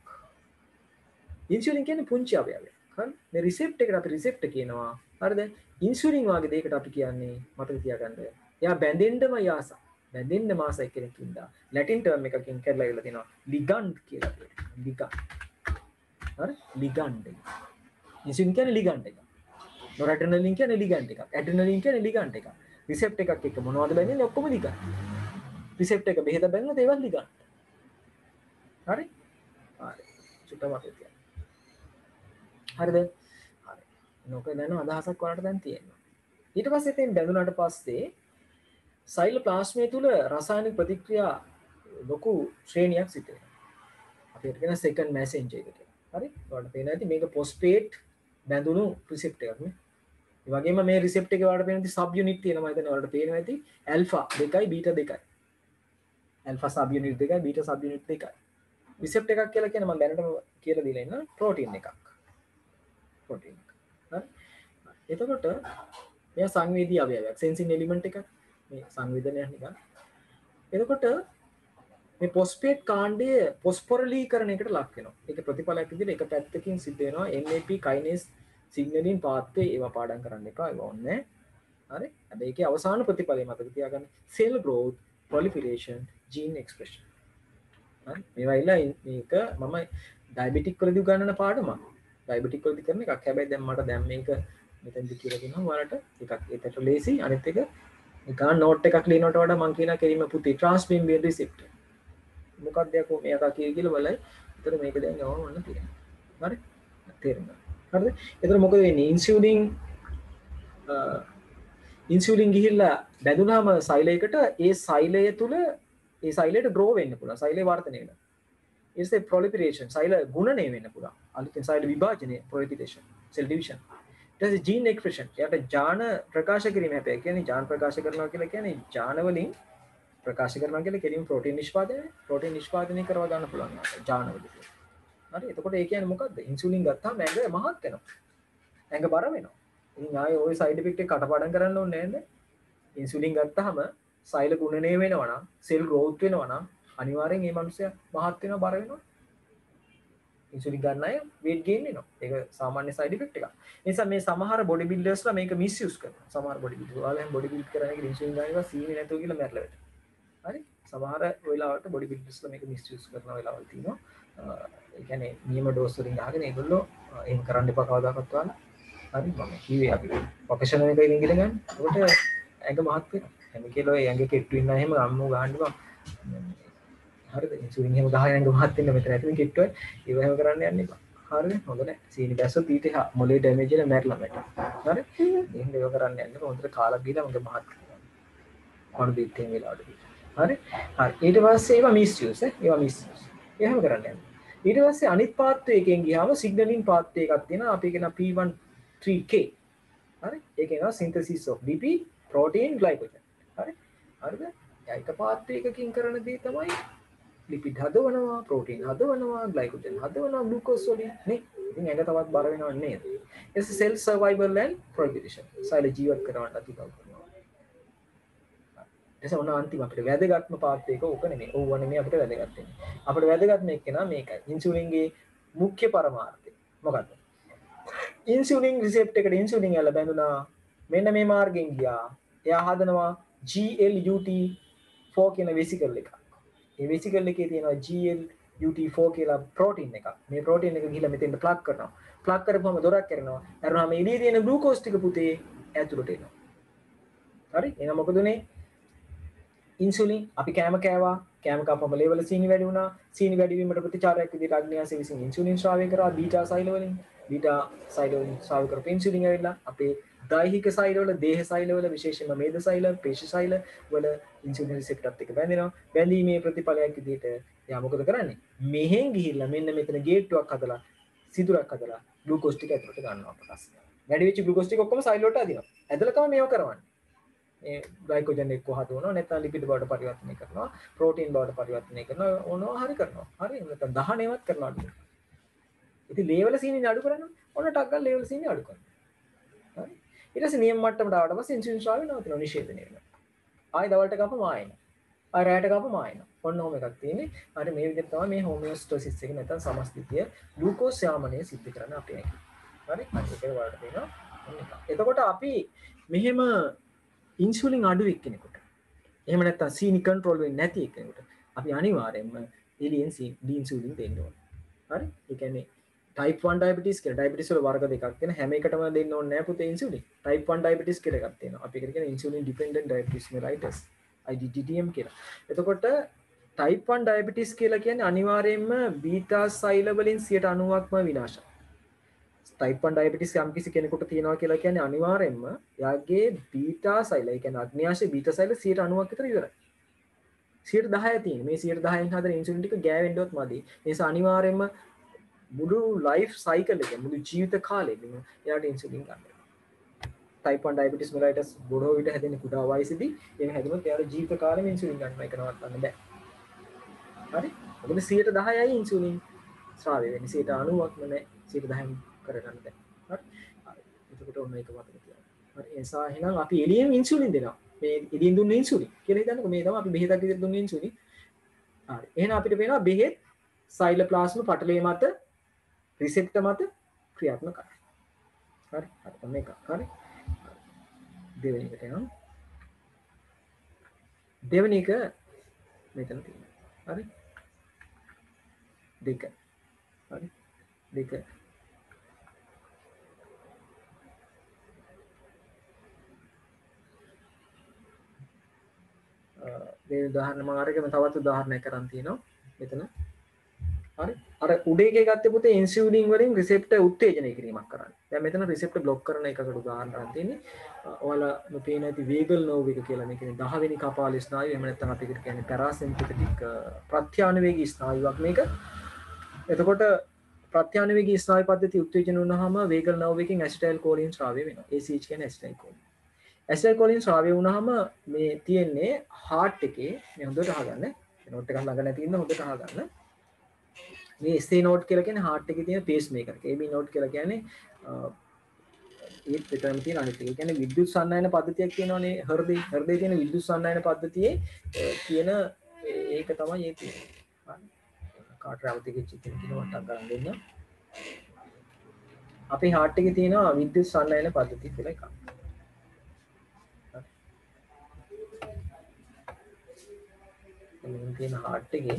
Speaker 1: ඉන්සියුලින් කියන්නේ පුංචි අවයවයක්. හරි? මේ රිසෙප්ටර් එකට අපි රිසෙප්ටර් කියනවා. හරිද? ඉන්සියුලින් වගේ දෙයකට අපි කියන්නේ මතක තියාගන්න. එයා බැඳෙන්නම යාස. බැඳෙන්න මාස කෙනෙක් ඉඳා. ලැටින් ටර්ම් එකකින් කරලා ඉවලා තිනවා. ලිගන්ඩ් කියලා කියනවා. ලිගන්ඩ්. හරි? ලිගන්ඩ්. ඉන්සියුලින් කියන්නේ ලිගන්ඩ් එක. නොරැඩ්‍රනලින් කියන්නේ ලිගන්ඩ් එකක්. ඇඩ්‍රිනලින් කියන්නේ ලිගන්ඩ් එකක්. රිසෙප්ටර් එකක් එක්ක මොනවද බැඳෙන්නේ ඔක්කොම ලිගන්ඩ්. රිසෙප්ටර් එක බෙහෙත බැඳුනොත් ඒවත් ලිගන්ඩ්. හරි? හරි. චුට්ටක් මතක තියාගන්න. හරිද? හරි. නොක දැන අදහසක් වලට දැන් තියෙනවා. ඊට පස්සේ තෙන් බැඳුනට පස්සේ සයිලෝප්ලාස්මය තුල රසායනික ප්‍රතික්‍රියා ලොකු ශ්‍රේණියක් සිද්ධ වෙනවා. අපි ඒකට කියන සෙකන්ඩ් මැසෙන්ජර් එක කියලා. හරි? ඔයාලට පේනවා ඇති මේක ෆොස්ෆේට් බැඳුණු රිසෙප්ටර් එකක් නේ. ඒ වගේම මේ රිසෙප්ටර් එකේ ඔයාලට පේන සබ් යුනිට් තියෙනවා. එතන ඔයාලට පේනවා ඇති ඇල්ෆා 2යි බීටා 2යි. ඇල්ෆා සබ් යුනිට් 2යි බීටා සබ් යුනිට් 2යි. රිසෙප්ටර් එකක් කියලා කියන්නේ මම දැනටම කියලා දීලා ඉන්නවා ප්‍රෝටීන් එකක්. ප්‍රෝටීන් එක. හරි. එතකොට මෙයා සංවේදී අවයවයක් සෙන්සින් එලිමන්ට් එකක්. මේ සංවේදනයක් නිකන්. එතකොට මේ පොස්පේට් කාණ්ඩය පොස්පොරලීකරණයකට ලක් වෙනවා. ඒක ප්‍රතිඵලයක් විදිහට එක පැත්තකින් සිද්ධ වෙනවා NAP kinase සිග්නලින් පාත්වේ ඒවා පාඩම් කරන්න එපා. ඒවා ඕනේ. හරි. හැබැයි ඒකේ අවසාන ප්‍රතිඵලය මතක තියාගන්න. cell growth, proliferation, gene expression. හරි. මේවා ඉලා මේක මම ඩයබටික් වලදී උගන්වන පාඩමක්. ඩයබටික් වලදී කරන එකක්. හැබැයි දැන් මට දැන් මේක මෙතෙන්දි කියලා දෙනවා ඔයාලට එකක් ඒකට ලේසි. අනිත් එක නිකන් නෝට් එකක් ලියනවට වඩා මම කියනවා කෙලින්ම පුතේ transmembrane receptor. මොකක්ද යකෝ මේ අකා කියලා බලයි. ඒතර මේක දැන් ගවම වන්න තියෙනවා. හරි? තේරෙනවා. හරිද? ඒතර මොකද වෙන්නේ? ඉන්සියුලින් ගිහිල්ලා බැඳුනාම සෛලයකට ඒ සෛලය තුල ඒ සෛලයට grow වෙන්න පුළුවන්. සෛලය වර්ධනය වෙනවා. ඊටසේ proliferation සෛල ගුණණය වෙන්න පුළුවන්. අලුතෙන් සෛල විභාජනය proliferation cell division. ඊට පස්සේ gene expression. එයාට ජාන ප්‍රකාශ කිරීම හැබැයි කියන්නේ ජාන ප්‍රකාශ කරනවා කියලා කියන්නේ ජාන වලින් ප්‍රකාශ කරනවා කියලා කෙලින් ප්‍රෝටීන් නිෂ්පාදනය කරව ගන්න පුළුවන් ජාන වලදී. හරි. එතකොට ඒ කියන්නේ මොකද්ද? ඉන්සුලින් ගත්තාම ඇඟ මහත් වෙනවා. ඇඟ බර වෙනවා. ඉතින් ආයේ ওই සයිඩ් ඉෆෙක්ට් එක කටපාඩම් කරන්න ඕනේ නෑනේ. ඉන්සුලින් ගත්තාම සෛල ගුණණය වෙනවා නම්, සෙල් growth වෙනවා නම් අනිවාර්යෙන් මේ මිනිස්සයා මහත් වෙනවා බර වෙනවා. ඉන්සුලින් ගන්න අය weight gain වෙනවා. ඒක සාමාන්‍ය side effect එකක්. ඒ නිසා මේ සමහර body buildersලා මේක misuse කරනවා. සමහර body builder ඔයාලා body build කරන්නේ ඉන්සුලින් ගන්නවා සීනි නැතුව කියලා මැරලා වැටෙනවා. හරි? සමහර වෙලාවට body buildersලා මේක misuse කරන වෙලාවල් තියෙනවා. ඒ කියන්නේ නියම ඩෝස් වලින් අහගෙන ඒගොල්ලෝ එහෙම කරන්න එපා කවදාකවත් ඔයාලා. හරි මම කිව්වේ අපි ප්‍රොෆෙෂනල් එකකින් ඉගෙන ගන්න. ඒකට ඇඟ මහත් වෙනවා. හැම කෙලෝ ඇඟ කෙට්ටු ඉන්නා එහෙම අම්මෝ ගහන්න බා. හරිද? ඉන්සුලින් එහෙම ගහගෙන ඇඟ මහත් වෙන්න මෙතන ඇතුලේ කෙට්ටුවයි. ඒව එහෙම කරන්න යන්න එපා. හරිද? හොඳ නැහැ. සීනි බැස්සොත් ඊට මොලේ ඩැමේජ් වෙලා මැරලා වැටෙනවා. හරි? එහෙම ඒව කරන්න යන්න එපා. හොඳට කාලා බීලා මගේ මහත් කරනවා. අර දෙත්තෙන් වෙලාවට. හරි? හරි. ඊට පස්සේ ඒවා මිස්යූස් ඒවා මිස්යූස්. එහෙම කරන්න යන්න. ඊට පස්සේ අනිත් පාත්වේ එකෙන් ගියාම සිග්නලින් පාත්වේ එකක් තියෙනවා. අපි කියන P13K. හරි? ඒකේ නම synthesis of lipid, protein, glycogen. හරි? හරිද? ඒක පාත්වේ එකකින් කරන දේ තමයි ලිපිඩ් හදවනවා, ප්‍රෝටීන් හදවනවා, ග්ලයිකෝජන් හදවනවා, ග්ලූකෝස් වලින් නේ. ඉතින් ඇඟ තවත් බර වෙනව නේද? it's cell survival and proliferation. සෛල ජීවත් කරවන්න අති උදව් කරනවා. එතකොට අන්තිම අපිට වැදගත්ම පාත් එක ඕක නෙමෙයි. ඕව නෙමෙයි අපිට වැදගත් වෙන්නේ. අපිට වැදගත් මේක නා මේකයි. ඉන්සුලින්ගේ මුඛ්‍ය පරමාර්ථය. මොකද්ද? ඉන්සුලින් රිසෙප්ටර් එකට ඉන්සුලින් ඇල බැඳුනා. මෙන්න මේ මාර්ගෙන් ගියා. එයා හදනවා GLUT4 කියන වෙසිකල් එක. මේ වෙසිකල් එකේ තියෙනවා GLUT4 කියලා ප්‍රෝටීන් එකක්. මේ ප්‍රෝටීන් එක ගිහිල්ලා මෙතෙන්ට ප්ලග් කරනවා. ප්ලග් කරපුවම දොරක් කරනවා. අරනවා මේ එළියේ තියෙන ග්ලූකෝස් ටික පුතේ ඇතුළට එනවා. හරි? එහෙනම් මොකද උනේ? ඉන්සුලින් අපි කෑම කෑවා. කෑම කපපම ලෙවල් සීනි වැඩි වුණා. සීනි වැඩි වීමට ප්‍රතිචාරයක් විදිහට අග්න්‍යාසය විසින් ඉන්සුලින් ශ්‍රාවය කරා බීටා සෛල වලින්. බීටා සෛල වලින් ශ්‍රාවය කරපු ඉන්සුලින් ඇවිල්ලා අපේ දෛහික සෛල වල, දේහ සෛල වල, විශේෂයෙන්ම මේද සෛල, පේශි සෛල වල ඉන්සුලින් රිසෙප්ටර්ත් එක්ක බැඳෙනවා. බැඳීමේ ප්‍රතිඵලයක් විදිහට එයා මොකද කරන්නේ? මෙහෙන් ගිහිල්ලා මෙන්න මෙතන ගේට්ටුවක් හදලා සිදුරක් හදලා ග්ලූකෝස් ටික ඇතුළට ගන්නවා පටස්. වැඩි වෙච්ච ග්ලූකෝස් ටික ඔක්කොම සෛල වලට අදිනවා. ඇදලා තමයි මේව කරවන්නේ. මේ ග්ලයිකෝජන් එක්ක හදවනවා නැත්නම් ලිපිඩ් බවට පරිවර්තනය කරනවා ප්‍රෝටීන් බවට පරිවර්තනය කරනවා ඕනවා හරි කරනවා හරි නැත්නම් දහනයවත් කරනවා අඩු කරනවා ඉතින් ලේවල සීනි අඩු කරනවා ඔන්න ටක් ගාලා ලේවල සීනි අඩු කරනවා හරි ඊට පස්සේ නියම මට්ටමට ආවට පස්සේ ඉන්සුලින් ශ්‍රාවය නවතිනවා නිෂේධනය වෙනවා ආයි දවල්ට කපම ආයෙන ආයි රැයට කපම ආයෙන ඔන්න ඔහොම එකක් තියෙන්නේ හරි මේ විදිහට තමයි මේ හෝමියෝස්ටසිස් එක නැත්නම් සමස්ථිතිය ග්ලූකෝස් යාමනය සිද්ධ කරන්න අපේ හරි ඒක වලට දෙනවා එතකොට අපි මෙහෙම ඉන්සුලින් අඩු එක්කෙනෙකුට එහෙම නැත්නම් සීනි කන්ට්‍රෝල් වෙන්නේ නැති එක්කෙනෙකුට අපි අනිවාර්යයෙන්ම එලියෙන් ඉන්සුලින් දෙන්න ඕනේ. හරි? ඒ කියන්නේ type 1 diabetes කියලා diabetes වල වර්ග දෙකක් තියෙන හැම එකටම දෙන්න ඕනේ නැහැ පුතේ ඉන්සුලින්. type 1 diabetes කියලා එකක් තියෙනවා. අපි ඒකට කියන insulin dependent diabetes mellitus IDDM කියලා. එතකොට type 1 diabetes කියලා කියන්නේ අනිවාර්යයෙන්ම බීටා සෛල වලින් 90%ක්ම විනාශයි. type 1 diabetes යම් කිසි කෙනෙකුට තියෙනවා කියලා කියන්නේ අනිවාර්යයෙන්ම යාගේ බීටා සෛල, ඒ කියන්නේ අග්න්‍යාශය බීටා සෛල 90%ක් විතර ඉවරයි. 10% තියෙන. මේ 10%න් හදන ඉන්සුලින් ටික ගෑවෙන්නවත් මදි. ඒ නිසා අනිවාර්යයෙන්ම මුළු ලයිෆ් සයිකල් එකේ මුළු ජීවිත කාලෙදිම එයාට ඉන්සුලින් ගන්න. type 1 diabetes mellitus බොහෝ විට හැදෙන කුඩා වයසේදී එහෙම හැදුනොත් එයාට ජීවිත කාලෙම ඉන්සුලින් ගන්න එක නවත්තන්න බෑ. හරි? මොකද 10%යි ඉන්සුලින් ස්‍රාවය වෙන්නේ 90%ක්ම නෑ 10%න් කරගන්න බෑ. හරි. එතකොට ඔන්න ඒක මතක තියාගන්න. හරි. ඒ නිසා එහෙනම් අපි එළියෙන් ඉන්සුලින් දෙනවා. මේ එළියෙන් දුන්න ඉන්සුලින් කියලා හිතන්නකෝ මේ තමයි අපි බෙහෙතක් විදිහට දුන්න ඉන්සුලින්. හරි. එහෙනම් අපිට වෙනවා බෙහෙත් සයිලෝප්ලාස්ම පටලයේ මත රිසෙප්ටර් මත ක්‍රියාත්මකයි. හරි. හරි. මේක. හරි. දෙවෙනි එකට යනවා. දෙවෙනි එක මෙතන තියෙනවා. හරි. දෙක. හරි. දෙක. මේ උදාහරණ මම අරගෙන තවත් උදාහරණයක් කරන් තියෙනවා. මෙතන. හරි. අර උඩ එකේ ගත්තේ පුතේ ඉන්සියුලින් වලින් රිසෙප්ටර් උත්තේජනය කිරීමක් කරන්නේ. දැන් මෙතන රිසෙප්ටර් බ්ලොක් කරන එකකට උදාහරණයක් තියෙන්නේ. ඔයාලා පේන ඇති වේගල් නර්ව් එක කියලා මේ කියන්නේ 10 වෙනි කපාල ස්නායුව එහෙම නැත්නම් අපි ඒකට කියන්නේ පැරාසිම්පැතටික් ප්‍රත්‍යානුවේගී ස්නායුවක් මේක. එතකොට ප්‍රත්‍යානුවේගී ස්නායු පද්ධතිය උත්තේජන වුණාම වේගල් නර්ව් එකකින් ඇසිටයිල් කොලින් ස්‍රාවය වෙනවා. ACH කියන්නේ ඇසිටයිල් කොලින්. ඇසිටයිල් කොලින් ස්‍රාවය වුණාම මේ තියෙන්නේ හાર્ට් එකේ මේ හොඳට අහගන්න. නෝට් එකක් ළඟ නැති ඉන්න හොඳට අහගන්න. මේ SA නෝඩ් කියලා කියන්නේ හાર્ට් එකේ තියෙන පේස් මේකර්. AB නෝඩ් කියලා කියන්නේ ඒත් විතරම තියෙන අනිත් එක. ඒ කියන්නේ විද්‍යුත් සන්නයන පද්ධතියක් තියෙනවානේ හෘදයේ තියෙන විද්‍යුත් සන්නයන පද්ධතියේ කියන ඒක තමයි ඒ තියෙන්නේ. කාටර අවතිකේ චිත්‍රෙ කිනවටක් ගන්න දෙන්න. අපේ හાર્ට් එකේ තියෙනවා විද්‍යුත් සන්නයන පද්ධතිය කියලා එකක්. මෙන්න තියෙන හાર્ට් එකේ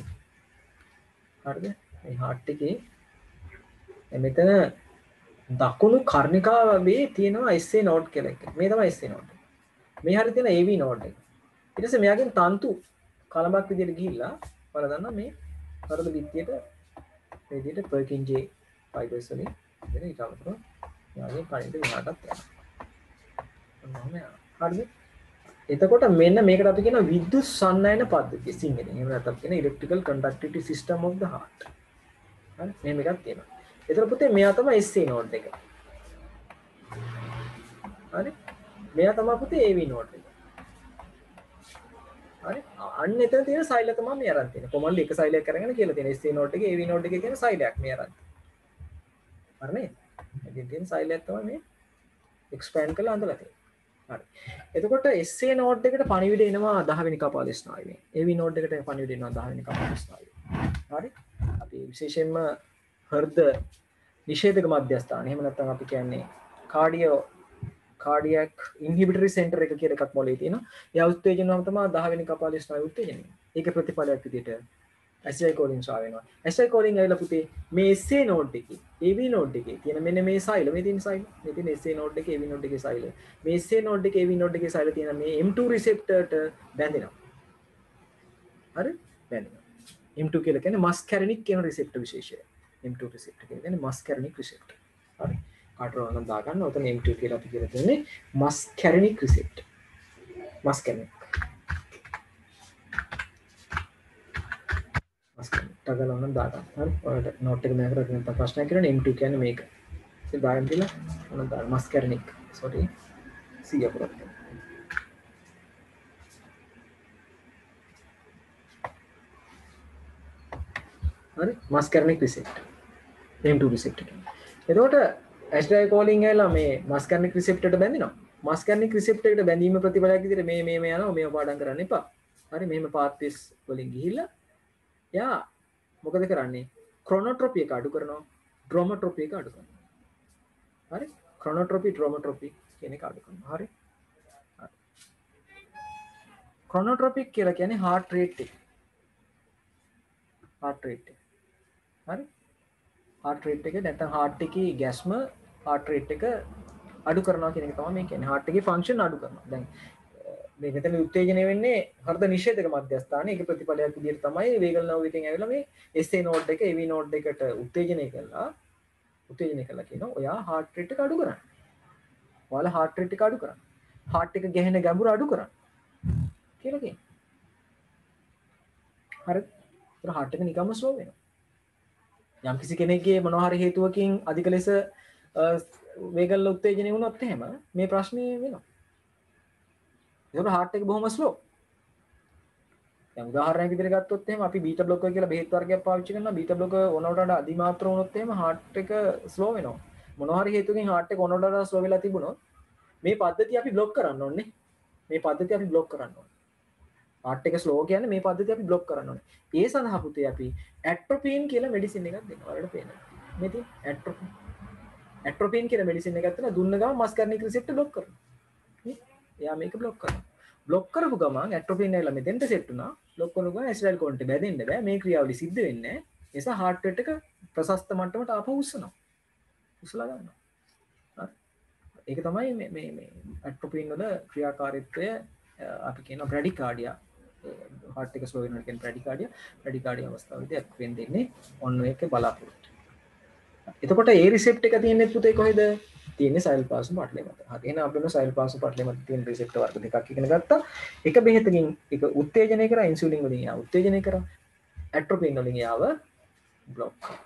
Speaker 1: හරිද? මේ හાર્ට් එකේ මෙතන දකුණු කර්ණිකාවේ තියෙනවා SA නෝඩ් කියලා එක. මේ තමයි SA නෝඩ්. මේ හරිය තියෙන AV නෝඩ් එක. ඊට පස්සේ මෙයාගෙන් තන්තු කලඹක් විදියට ගිහිල්ලා ඔයාලා දන්නා මේ හරිද පිටියට මේ විදියට පර්කින්ජේ ෆයිබර්ස් වලින් දෙන ඊට අමතරව මෙයාගෙන් කණිට විහාටත් යනවා. හරිද? එතකොට මෙන්න මේකට අපි කියන විද්‍යුත් සන්නයන පද්ධතිය සිංහලෙන්. එහෙම නැත්නම් කියන electrical conductivity system of the heart. හරි මෙහෙම එකක් තියෙනවා. එතන පුතේ මෙයා තමයි SA නෝඩ් එක. හරි මෙයා තමයි පුතේ AV නෝඩ් එක. හරි අන්න එතන තියෙන සෛල තමයි මේ අරන් තියෙන්නේ. කොමන්ඩ් එක සෛලයක් අරගෙන කියලා තියෙන SA නෝඩ් එකේ AV නෝඩ් එකේ තියෙන සෛලයක් මේ අරන්. හරිනේ? ඉතින් තියෙන සෛලයක් තමයි මේ එක්ස්පෑන්ඩ් කරලා අඳලා තියෙන්නේ. හරි. එතකොට SA නෝඩ් එකට පණිවිඩ එනවා 10 වෙනි කපාල ස්නායුවෙන්. AV නෝඩ් එකට පණිවිඩ එනවා 10 වෙනි කපාල ස්නායුවෙන්. හරි. අපි විශේෂයෙන්ම හෘද නිෂේධක මධ්‍යස්ථාන එහෙම නැත්නම් අපි කියන්නේ කාඩියක් ඉන්හිබිටරි සෙන්ටර් එක කියලා එකක් මොලේ තියෙනවා. ඒ උත්තේජන වම තමයි 10 වෙනි කපාල ස්නායු උත්තේජනය. ඒක ප්‍රතිඵලයක් විදිහට ඇසිටයිල්කොලින් ස්‍රාව වෙනවා. ඇසිටයිල්කොලින් ඇවිල්ලා පුතේ මේ SA නෝඩ් එකේ AV නෝඩ් එකේ තියෙන මෙන්න මේ සෛල මේ තියෙන සෛල මේ තියෙන SA නෝඩ් එකේ AV නෝඩ් එකේ සෛල මේ SA නෝඩ් එකේ AV නෝඩ් එකේ සෛල තියෙන මේ M2 රිසෙප්ටර්ට බැඳෙනවා. හරි? බැඳෙනවා. M2 කියලා කියන්නේ මස්කැරිනික් කියන රිසෙප්ටර් විශේෂය. M2 රිසෙප්ටර් කියන්නේ මස්කැරිනික් රිසෙප්ටර්. හරි. කාටර වුණා දාගන්න. ඔතන M2 කියලා අපි කියලා තියෙන්නේ මස්කැරිනික් රිසෙප්ටර්. මස්කැරිනික් තගලවන්න දාගන්න. හරි. ඔයාලට නෝට් එක මේක කරගෙන තව ප්‍රශ්නයක් කරන M2 කියන්නේ මේක. ඉතින් දාන්න තියලා මොනවද දාන්න මස්කැරිනික්. සෝරි. C අපරත්. හරි. මස්කැරිනික් රිසෙප්ටර්. M2 රිසෙප්ටර්. එතකොට ඇස්ට්‍රයිකෝලින් ඇවිල්ලා මේ මස්කැරිනික් රිසෙප්ටර්ට බැඳිනවා. මස්කැරිනික් රිසෙප්ටර් එකට බැඳීම ප්‍රතිඵලයක් විදිහට මේ යනවා. මේව පාඩම් කරන්න එපා. හරි. මෙහෙම පාත්ස් වලින් ගිහිල්ලා යා මොකද කරන්නේ ක්‍රොනෝට්‍රොපි එක අඩු කරනවා ඩ්‍රොමට්‍රොපි එක අඩු කරනවා හරි ක්‍රොනෝට්‍රොපි ඩ්‍රොමට්‍රොපි කියන එක අඩු කරනවා හරි ක්‍රොනෝට්‍රොපික් කියලා කියන්නේ heart rate එක heart rate එක හරි heart rate එක නැත්නම් heart එකේ ගැස්ම heart rate එක අඩු කරනවා කියන එක තමයි මේ කියන්නේ heart එකේ function අඩු කරනවා දැන් මේ මෙතන උත්තේජනය වෙන්නේ හෘද නිෂේධක මධ්‍යස්ථානයේ ඒක ප්‍රතිඵලයක් විදිහට තමයි වේගල් නර්ව් එකෙන් ඇවිල්ලා මේ SA නෝඩ් එක AV නෝඩ් එකට උත්තේජනය කළා කියනවා ඔයා heart rate එක අඩු කරන්න. ඔයාලා heart rate එක අඩු කරන්න. heart එක ගැහෙන ගැඹුර අඩු කරන්න. කියලා කියනවා. හරිද? ඒතර heart එක නිකම්ම slow වෙනවා. යම් කිසි කෙනෙක්ගේ මොනවා හරි හේතුවකින් අධික ලෙස වේගල් උත්තේජනය වුණොත් එහෙම මේ ප්‍රශ්නේ වෙනවා. ඒකට heart එක බොහොම slow. දැන් උදාහරණයක් විදිහට ගත්තොත් එහෙම අපි බීටා බ්ලොකර් කියලා බෙහෙත් වර්ගයක් පාවිච්චි කරනවා. බීටා බ්ලොකර් ඕනකට වඩා අධිමාත්‍ර වුණොත් එහෙම heart එක slow වෙනවා. මොනවා හරි හේතුවකින් heart එක ඕනකට වඩා slow වෙලා තිබුණොත් මේ පද්ධතිය අපි බ්ලොක් කරන්න ඕනේ. මේ පද්ධතිය අපි බ්ලොක් කරන්න ඕනේ. heart එක slow කියන්නේ මේ පද්ධතිය අපි බ්ලොක් කරන්න ඕනේ. ඒ සඳහා පුතේ අපි ඇට්‍රොපින් කියලා මෙඩිසින් එකක් දෙනවා. ඔයාලට පේනවා. මේ තියෙන ඇට්‍රොපින් කියලා මෙඩිසින් එකක් දෙනවා. දුන්න ගමන් මස්කර්නික් රිසෙප්ටර් බ්ලොක් කරනවා. නේ? එයා මේක බ්ලොක් කරනවා. බ්ලොක් කරපු ගමන් ඇට්‍රොපින් එකලා මෙතෙන්ට සෙට් වුණා. බ්ලොක් කරනවා ඇසිඩල් කොන්ට බැදෙන්න බෑ. මේ ක්‍රියාවලිය සිද්ධ වෙන්නේ නැහැ. ඒ නිසා heart rate එක ප්‍රශස්ත මට්ටමට ආපහු උස්සනවා. උස්සලා ගන්නවා. හරි. ඒක තමයි මේ ඇට්‍රොපින් වල ක්‍රියාකාරීත්වය අපි කියන බ්‍රැඩිකාඩියා heart එක slow වෙනවා කියන බ්‍රැඩිකාඩියා අවස්ථාවේදී ඇට්‍රොපින් දෙන්නේ ඔන්න ඔය එකේ බලාපොරොත්තු. එතකොට ඒ රිසෙප්ට් එක තියෙන්නේ පුතේ කොහෙද? තියෙන්නේ සයිලෝප්ලාස්ම පටලය මත. හරි. එහෙනම් අපි සයිලෝප්ලාස්ම පටලය මත තියෙන රිසෙප්ටර් වර්ග දෙකක් ඉගෙන ගත්තා. එක බෙහෙතකින් එක උත්තේජනය කරා, ඉන්සුලින් වලින් යාව උත්තේජනය කරා, ඇට්‍රොපින් වලින් යාව බ්ලොක් කරා.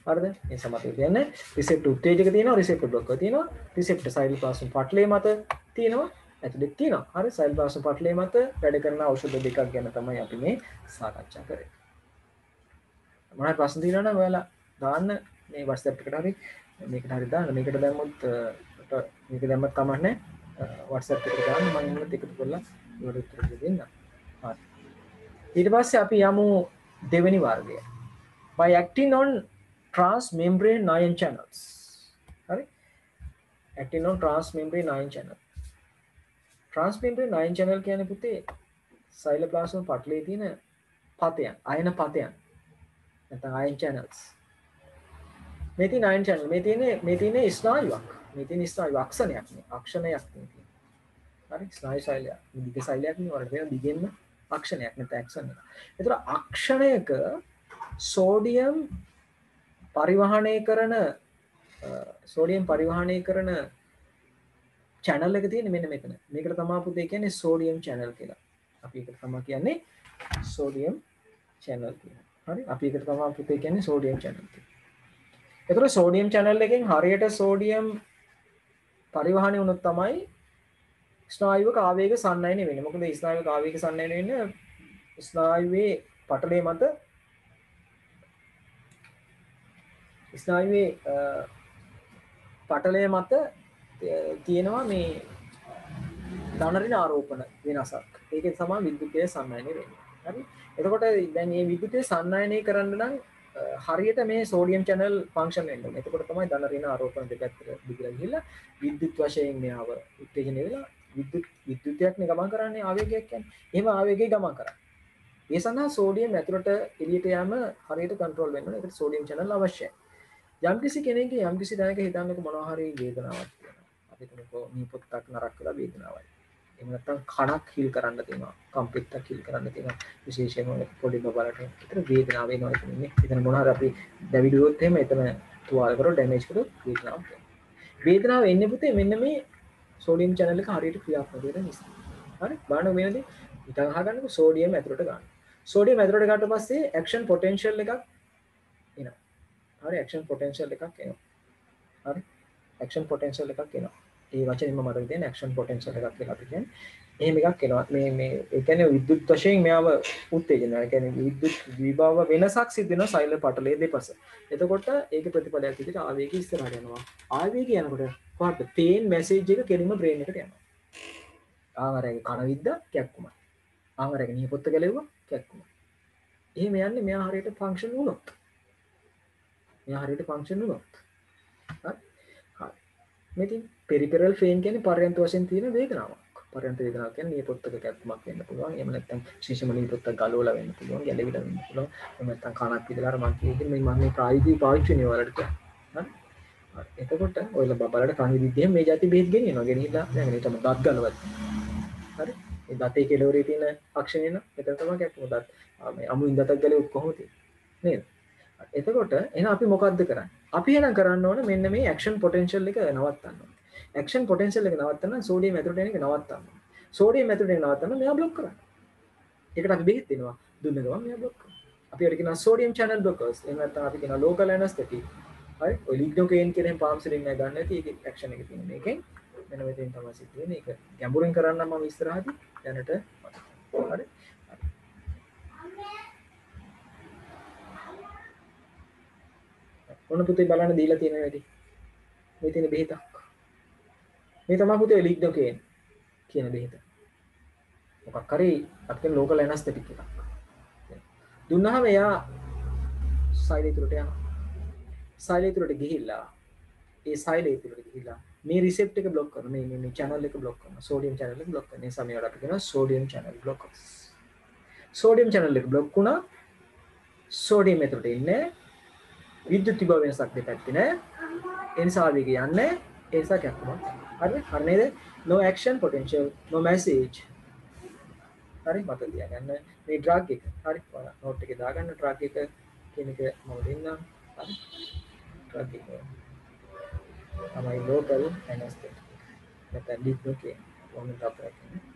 Speaker 1: හරිද? මේ සමතේ කියන්නේ රිසෙප්ටර් උත්තේජක තියෙනවා, රිසෙප්ටර් බ්ලොකර් තියෙනවා, රිසෙප්ටර් සයිලෝප්ලාස්ම පටලය මත තියෙනවා, ඇතුළේ තියෙනවා. හරි. සයිලෝප්ලාස්ම පටලය මත වැඩ කරන ඖෂධ දෙකක් ගැන තමයි අපි මේ සාකච්ඡා කරේ. මොනවද ප්‍රශ්න තියෙනවා නම් ඔයාලා දාන්න මේ WhatsApp එකට හරි මේකට හරි දාන්න. මේකට දැම්මොත් මේක දැම්මත් කමක් නැහැ. WhatsApp එකට දාන්න මම ඉන්නත් එකතු කරලා ඒකට උත්තර දෙන්න. හරි. ඊට පස්සේ අපි යමු දෙවෙනි වර්ගය. By acting on transmembrane ion channels. හරි. acting on transmembrane ion channel. transmembrane ion channel කියන්නේ පුතේ සයිලෝප්ලාස්ම පටලයේ තියෙන පතයන්, අයන පතයන්. නැත්නම් ion channels. මේ තියෙන ion channel මේ තියෙන ස්නායුවක්. මේ තියෙන ස්නායු අක්ෂණයක් නේ. අක්ෂණයක් නේ. හරි ස්නායු ශෛලයක්. මේ දිග ශෛලයක් නේ වලට වෙන දිගෙන්න අක්ෂණයක් නැත්නම් ඇක්ෂන් එක. ඒතර අක්ෂණයක සෝඩියම් පරිවහණය කරන channel එක තියෙන්නේ මෙන්න මෙතන. මේකට තමයි පුතේ කියන්නේ sodium channel කියලා. අපි ඒකට තමයි කියන්නේ sodium channel කියලා. හරි අපි ඒකට තමයි පුතේ කියන්නේ sodium channel කියලා. ඒතර sodium channel එකෙන් හරියට sodium පරිවහණය වුණොත් තමයි ස්නායුවක ආවේග සන්නයන වෙන්නේ. මොකද ස්නායුවක ආවේග සන්නයන වෙන්නේ ස්නායුවේ පටලයේ මත තියෙනවා මේ ධනරින ආරෝපණ වෙනසක්. ඒකෙන් තමයි විද්‍යුතය සන්නයනය වෙන්නේ. හරි. එතකොට දැන් මේ විද්‍යුතය සන්නයනය කරන්න නම් හරියට මේ සෝඩියම් channel function වෙන්න ඕනේ. එතකොට තමයි ධනරින ආරෝපණ දෙපැත්තට දිගට ගිහිල්ලා විද්‍යුත් වශයෙන් මෙයාව උත්තේජනය වෙලා විද්‍යුතයක් නේ ගමන් කරන්නේ ආවේගයක් කියන්නේ. එහෙම ආවේගය ගමන් කරන්නේ. ඒ සඳහා සෝඩියම් ඇතුළට එළියට යෑම හරියට කන්ට්‍රෝල් වෙන්න ඕනේ. ඒකට සෝඩියම් channel අවශ්‍යයි. යම්කිසි කෙනෙක්ගේ යම්කිසි තැනක හිතන්නකො මොනවා හරි වේදනාවක් තියෙනවා. අපි හිතමුකෝ නිපොත්තක් නරක් වෙලා වේදනාවයි. එහෙම නැත්නම් කණක් හිල් කරන්න තියෙනවා. කම්පිටක් හිල් කරන්න තියෙනවා. විශේෂයෙන්ම පොඩි බබලට විතර වේදනාව වෙනවා කියන්නේ. එතන මොනවා හරි අපි දැවිලුවොත් එහෙම එතන තුවාල කරලා ඩැමේජ් කරොත් වේදනාවක් වෙනවා. වේදනාව එන්නේ පුතේ මෙන්න මේ සෝඩියම් channel එක හරියට ක්‍රියාත්මක වෙන නිසා. හරි? බලන්න මේනදී හිතන් අහගන්නකො සෝඩියම් ඇතුළට ගන්න. සෝඩියම් ඇතුළට ගත්ත පස්සේ ඇක්ෂන් පොටෙන්ෂල් එකක් එනවා. හරි ඇක්ෂන් පොටෙන්ෂල් එකක් එනවා. හරි ඇක්ෂන් පොටෙන්ෂල් එකක් එනවා. ඒ වචනේම මතක තියාගන්න ඇක්ෂන් පොටෙන්ෂල් එකක් කියලා අපි කියන්නේ. එහෙම එකක් එනවා. මේ ඒ කියන්නේ විද්‍යුත් වශයෙන් මෙයාව උත්තේජනය. ඒ කියන්නේ විද්‍යුත් විභව වෙනසක් සිද්ධ වෙනවා සෛල පටලයේ දෙපස. එතකොට ඒකේ ප්‍රතිඵලයක් විදිහට ආවේගය ඉස්සරහට යනවා. ආවේගය යනකොට කොහොමද පේන් මැසේජ් එක කෙලින්ම බ්‍රේන් එකට යනවා. ආවරගේ කන විද්දා කැක්කුමයි. ආවරගේ නියපොත්ත ගැලෙව්වා කැක්කුමයි. එහෙම යන්නේ මෙයා හරියට ෆන්ක්ෂන් වුණොත්. මෙයා හරියට ෆන්ක්ෂන් වුණොත්. හරි. හරි. මෙතින් පෙරිෆෙරල් ෆේන් කියන්නේ පර්යන්ත වශයෙන් තියෙන වේදනාවක්. පර්යන්ත වේදනාවක් කියන්නේ නියපොත්තක කැක්කුමක් වෙන්න පුළුවන්. එහෙම නැත්නම් විශේෂම නියපොත්තක ගලවලා වෙන්න පුළුවන්. ගැලවිලා වෙන්න පුළුවන්. එහෙම නැත්නම් කනක් විදලා අර මම කියන්නේ මේ මම මේ ප්‍රායෝගිකව පාවිච්චි වෙන වලට කියන්නේ. හරි. එතකොට ඔයලා බබලට කන විදිහේ මේ જાති බෙහෙත් ගෙනියනවා. ගෙනිහිලා දැන් ඒකම දත් ගලවත්. හරි. ඒ දතේ කෙලවරේ තියෙන අක්ෂණය න එතන තමයි කැක්කුම දත්. මේ අමුින් දතක් ගැලෙවුවොත් කොහොමද නේද? එතකොට එහෙනම් අපි මොකද්ද කරන්නේ? අපි එහෙනම් කරන්න ඕන මෙන්න මේ ඇක්ෂන් පොටෙන්ෂල් එක නවත්තන්න ඕනේ. ඇක්ෂන් පොටෙන්ෂල් එක නවත්තන්න සෝඩියම් ඇතුළට එන එක නවත්තන්න ඕනේ. සෝඩියම් ඇතුළට එන නවත්තන්න මෙයා බ්ලොක් කරන්න. ඒකට අපි බෙහෙත් දෙනවා. දුන්න ගමන් මෙයා බ්ලොක් කරනවා. අපි ඒකට කියනවා සෝඩියම් channel blockers. එහෙම නැත්නම් අපි කියනවා local anesthetic. හරි. ඔය ලිග්නෝකේන් කියන පාම්සිලින් නෑ ගන්න නැති ඒකේ ඇක්ෂන් එක තියෙන මේකෙන් මෙන්න මෙතෙන් තමයි සිද්ධ වෙන්නේ. ඒක ගැඹුරින් කරන්න මම ඉස්සරහදී දැනට හරි. ඔන්න පුතේ බලන්න දීලා තියෙන වැඩි. මේ තියෙන බෙහෙතක්. මේ තමයි පුතේ ලිග්නොකේන් කියන බෙහෙත. මොකක් හරි අපේ ලෝකල් ඇනස්තටික් එකක්. දුන්නාම එයා සෛලය තුලට යනවා. සෛලය තුලට ගිහිල්ලා ඒ සෛලය තුලට ගිහිල්ලා මේ රිසෙප්ට් එක બ્લોක් කරනවා. මේ channel එක બ્લોක් කරනවා. සෝඩියම් channel එක બ્લોක් කරන නිසා මේවට අපි කියනවා sodium channel blockers. sodium channel එක બ્લોක් වුණා. sodium එතකොට ඉන්නේ විද්‍යුත් විභව වෙනසක් දෙපැත්තේ නෑ. ඒ නිසා ආවේගය යන්නේ ඒ නිසා කැක්කුමක්. හරිද? හරි නේද? no action potential no message. හරි මත තියාගන්න මේ ඩ්‍රග් එක. හරි ඔයාලා නෝට් එකේ දාගන්න ඩ්‍රග් එක කියන එක මම දෙන්නම්. හරි ඩ්‍රග් එක තමයි local anesthetic. නැත්නම් ලිග්නොකේන් කොහොමද අපරාධ කරන්නේ?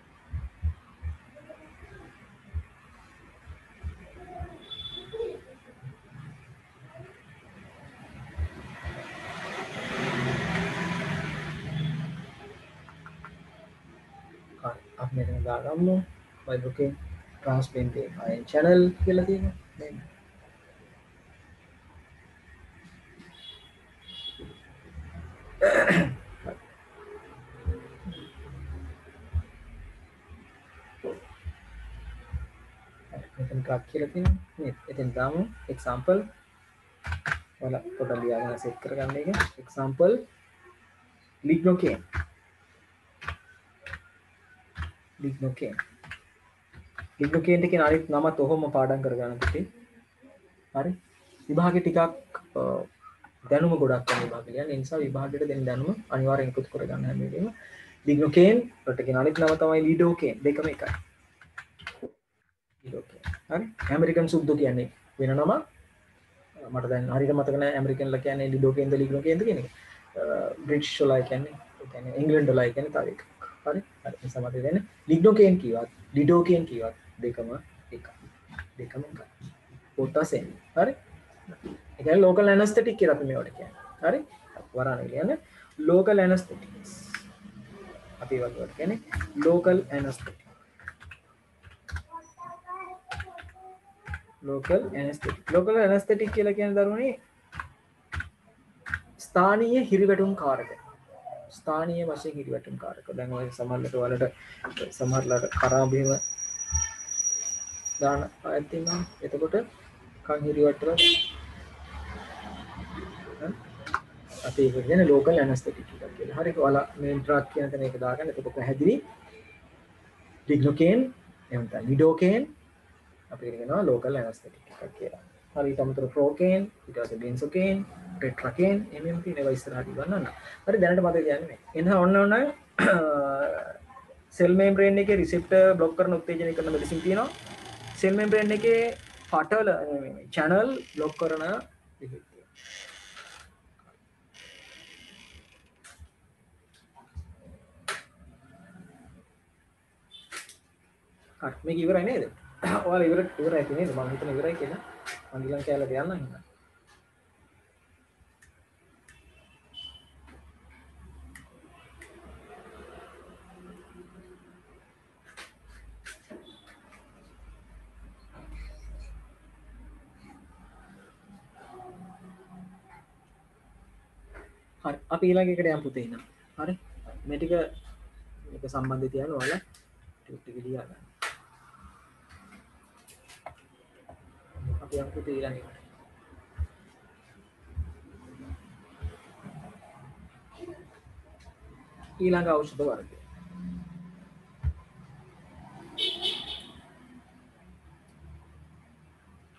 Speaker 1: අපි මෙතන දාගමු වයිබ්‍රෝකේන් ట్రాన్స్‌පෙන්ටේන් අයන් channel කියලා තියෙනවා නේද? මෙතන ට්‍රක් කියලා තියෙනවා නේද? එතෙන් දාමු example වල පොඩ්ඩක් ලියාගෙන සෙට් කරගන්න එක. example lignocaine lignocaine lignocaine කියන අනිත් නමත් ඔහොම පාඩම් කරගන්න පුතේ. හරි විභාගෙ ටිකක් දැනුම ගොඩක් වෙන විභාග කියන්නේ. ඒ නිසා විභාගෙට දෙන දැනුම අනිවාර්යෙන් එකතු කරගන්න හැම වෙලේම. lignocaine වලට කියන අනිත් නම තමයි lidocaine. දෙකම එකයි. lidocaine. හරි ඇමරිකන් සුද්දෝ කියන්නේ වෙන නම. මට දැන් හරියට මතක නැහැ ඇමරිකන්ලා කියන්නේ lidocaine ද lignocaine ද කියන එක. බ්‍රිටිෂ් වල කියන්නේ ඒ කියන්නේ ඉංග්‍රීසි වල කියන්නේ තව එකක්. හරි හරි ඒ සමහර දෙන්නේ lignocaine කියවත් lidocaine කියවත් දෙකම එකයි. දෙකම එකයි. පොටාසියම්. හරි ඒ කියන්නේ local anesthetic කියලා අපි මේවට කියන්නේ. හරි වරාණ කියන්නේ local anesthetics. අපි වලට කියන්නේ local anesthetic. local anesthetic. local anesthetic කියලා කියන්නේ දරුවනේ ස්ථානීය හිරිවැටුම් කාරක. ස්ථානීය වශයෙන් හිරිවැටුම් කාරක. දැන් ඔය සමහරකට වලට සමහරලාට කරා බිම දාන ආයත් තියෙනවා. එතකොට කන් හිරිවැටලා අපි ඒක කියන්නේ local anesthetic එකක් කියලා. හරි ඔයාලා මේ ඩ්‍රග් කියන තැන ඒක දාගන්න. එතකොට පැහැදිලි lignocaine එහෙනම් lidocaine අපි කියනවා local anesthetic එකක් කියලා. හරි ඊට අමතරව procaine ඊට පස්සේ benzocaine tetracaine එමෙන්න තියෙන ඒවා ඉස්සරහට ගන්නන්න. හරි දැනට මතක තියාගන්න මේ. එහෙනම් ඔන්න cell membrane එකේ receptor block කරන උත්තේජනය කරන medicine තියෙනවා. cell membrane එකේ පටල channel block කරන දෙකක් තියෙනවා. හරි මේක ඉවරයි නේද? ඔයාලා ඉවරයි නේද? මම හිතන ඉවරයි කියලා. මම ඊළඟ කැලේ යන්න හින්දා. හරි අපි ඊළඟ එකට යමු පුතේ එහෙනම්. හරි මේ ටික මේක සම්බන්ධය තියන්න ඔයාලා ටික ලියා ගන්න. අපි යමු පුතේ ඊළඟ එකට. ඊළඟ ඖෂධ වර්ගය.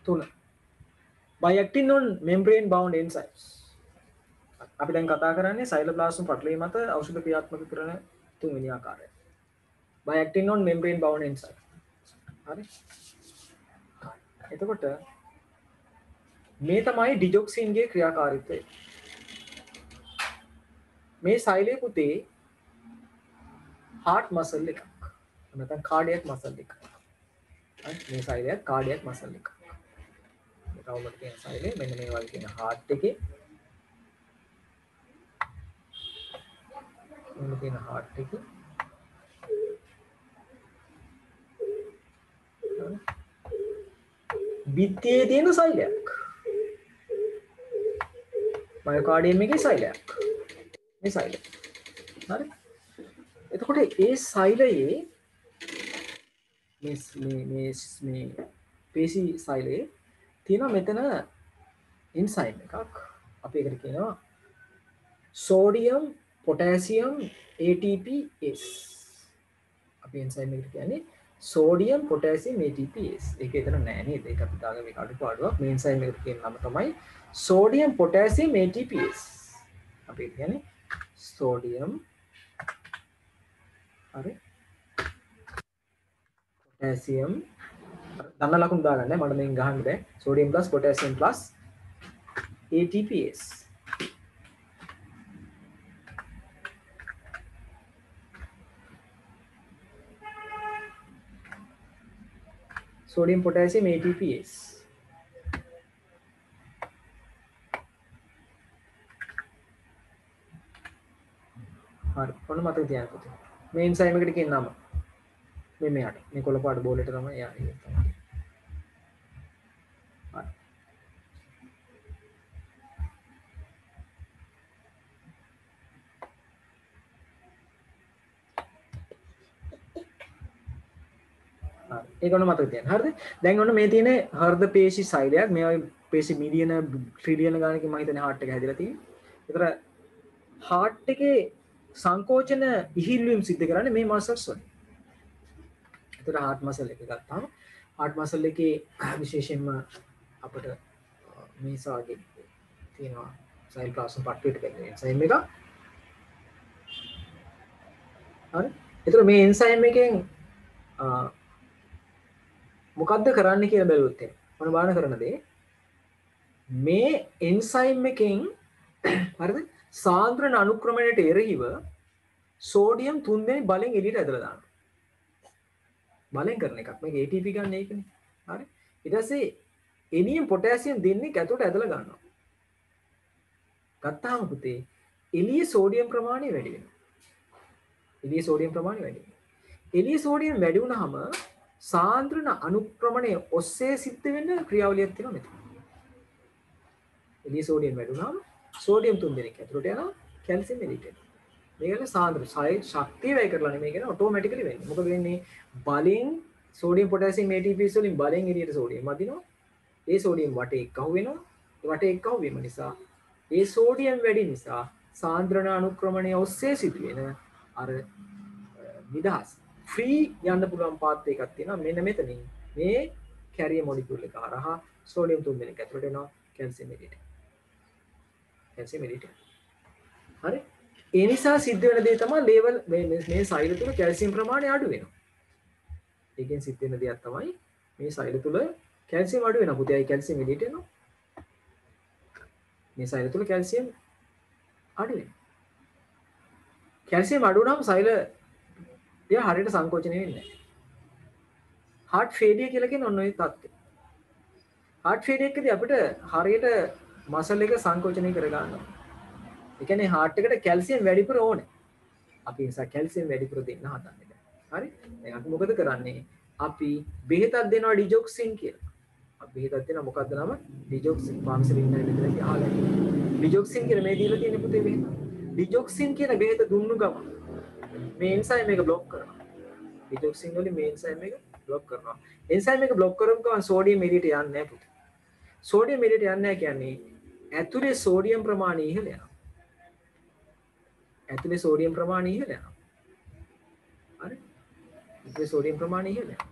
Speaker 1: තුන. by acting on membrane bound enzymes. අපි දැන් කතා කරන්නේ සයිලෝප්ලාස්ම පටලවීම මත ඖෂධ ක්‍රියාත්මක කරන තුන්වෙනි ආකාරය. by acting on membrane bound enzyme. හරි. එතකොට මේ තමයි ඩිජොක්සින්ගේ ක්‍රියාකාරීත්වය. මේ සෛලය පුතේ heart muscle එකක්. නැත්නම් cardiac muscle එකක්. හරි මේ සෛලය cardiac muscle එකක්. මේ රවුමට තියෙන සෛලය මෙන්න මේ වගේ තියෙන heart එකේ මෙන්න තියෙන heart එකේ බිත්තියේ තියෙන සෛලයක්. මයෝකාඩියම් එකේ සෛලයක්. මේ සෛලය. හරි. එතකොට ඒ සෛලයේ මේ පේශි සෛලයේ තියෙනවා මෙතන එන්සයිම් එකක්. අපි ඒකට කියනවා සෝඩියම් පොටෑසියම් ATPase. අපි එන්සයිම් එකට කියන්නේ සෝඩියම් පොටෑසියම් ATPase. ඒක එතන නෑ නේද? ඒක අපි දාගෙන මේක අඩුපාඩුවක්. මේ එන්සයිම් එකට කියන නම තමයි සෝඩියම් පොටෑසියම් ATPase. අපි කියන්නේ සෝඩියම් හරි පොටෑසියම් දන්න ලකුණු දාගන්න මට මේක ගහන්න බෑ. Sodium plus potassium plus ATPase. sodium potassium ATPase. හරි ඔන්න මතක තියාගන්න පුතේ. මේ එන්සයිම් එකට කියන නම මේ මෙයාට මේ කොළ පාට බෝලෙට තමයි එයා ඒක තමයි. හරි. ඒක ඔන්න මතක තියාගන්න. හරිද? දැන් ඔන්න මේ තියෙන හෘද පේශි සෛලයක්. මේ වගේ පේශි මිලියන ට්‍රිලියන ගානකින් මම හිතන්නේ හાર્ට් එක හැදිලා තියෙන්නේ. ඒතර හાર્ට් එකේ සංකෝචන ඉහිල්වීම සිද්ධ කරන්නේ මේ මසල්ස් වලින්. ඒතර හાર્ට් මසල් එක ගත්තාම හાર્ට් මසල් එකේ විශේෂයෙන්ම අපිට මේ සාගේ තියෙනවා සයිල් ප්ලාස්ම පට්ටුවට බැලුවේ එන්සයිම් එක. හරි. ඒතර මේ එන්සයිම් එකෙන් මොකද්ද කරන්න කියලා බැලුවොත් මොන බාන කරන දේ මේ එන්සයිම් එකෙන් හරිද සාන්ද්‍රණ අනුක්‍රමණයට එරෙහිව සෝඩියම් 3 දෙනෙක් බලෙන් එළියට ඇදලා දානවා. බලෙන් කරන එකක්. මේක ATP ගන්න එකනේ. හරි. ඊට පස්සේ එනියම් පොටෑසියම් දෙන්නෙක් ඇතුළට ඇදලා ගන්නවා. ගත්තාම පුතේ එළියේ සෝඩියම් ප්‍රමාණය වැඩි වෙනවා. එළියේ සෝඩියම් ප්‍රමාණය වැඩි වෙනවා. එළියේ සෝඩියම් වැඩි වුණාම සාන්ද්‍රණ අනුක්‍රමණය ඔස්සේ සිද්ධ වෙන ක්‍රියාවලියක් තියෙනවා මෙතන. එළියේ සෝඩියම් වැඩි වුණාම සෝඩියම් 3 දෙනෙක් ඇතුළට යනවා කැල්සියම් එළියට එනවා. මේකනේ සාන්ද්‍ර ශක්තිය වැය කරලා නෙමෙයි කියන ඔටෝමැටිකලි වෙන්නේ. මොකද වෙන්නේ බලෙන් සෝඩියම් පොටෑසියම් ATPase වලින් බලෙන් එළියට සෝඩියම් වදිනවා. ඒ සෝඩියම් වටේ එක්කහුව වෙනවා. ඒ වටේ එක්කහුව වීම නිසා ඒ සෝඩියම් වැඩි නිසා සාන්ද්‍රණ අනුක්‍රමණය ඔස්සේ සිදුවෙන අර නිදහස් ෆ්‍රී යන්න පුළුවන් පාත් එකක් තියෙනවා. මෙන්න මෙතනින් මේ කැරියර් මොලිකියුල් එක හරහා සෝඩියම් 3 දෙනෙක් ඇතුළට එනවා කැල්සියම් එළියට. කැල්සියම් එළියට. හරි. ඒ නිසා සිද්ධ වෙන දේ තමයි ලේවල් මේ සෛල තුල කැල්සියම් ප්‍රමාණය අඩු වෙනවා. ඒකෙන් සිද්ධ වෙන දෙයක් තමයි මේ සෛල තුල කැල්සියම් අඩු වෙනවා. පුතේ අය කැල්සියම් එළියට එනවා. මේ සෛල තුල කැල්සියම් අඩු වෙනවා. කැල්සියම් අඩු වුණාම සෛල දෙය හරියට සංකෝචනය වෙන්නේ නැහැ. heart failure කියලා කියන ඔන්න ඔය තත්ත්වය. heart failure එකදී අපිට හරියට මසල් එක සංකෝචනය කර ගන්නවා. ඒ කියන්නේ heart එකට කැල්සියම් වැඩිපුර ඕනේ. අපි ඒ නිසා කැල්සියම් වැඩිපුර දෙන්න හදන්නේ. හරි? දැන් අපි මොකද කරන්නේ? අපි බෙහෙතක් දෙනවා ඩිජොක්සින් කියලා. අපි බෙහෙතක් දෙනවා මොකක්ද නම? ඩිජොක්සින්. ෆාමසිලි ඉන්න විදිහට අහලා. ඩිජොක්සින් කියලා මේ දීලා තියෙන පුතේ බෙහෙත. ඩිජොක්සින් කියන බෙහෙත දුන්නු ගම මේ එන්සයිම් එක බ්ලොක් කරනවා. ඩිජොක්සින් වලින් මේ එන්සයිම් එක බ්ලොක් කරනවා. එන්සයිම් එක බ්ලොක් කරපු ගමන් සෝඩියම් එළියට යන්නේ නැහැ පුතේ. සෝඩියම් එළියට යන්නේ නැහැ කියන්නේ ඇතුලේ සෝඩියම් ප්‍රමාණය ඉහළ යනවා. ඇතුලේ සෝඩියම් ප්‍රමාණය ඉහළ යනවා. හරි? ඇතුලේ සෝඩියම් ප්‍රමාණය ඉහළ යනවා.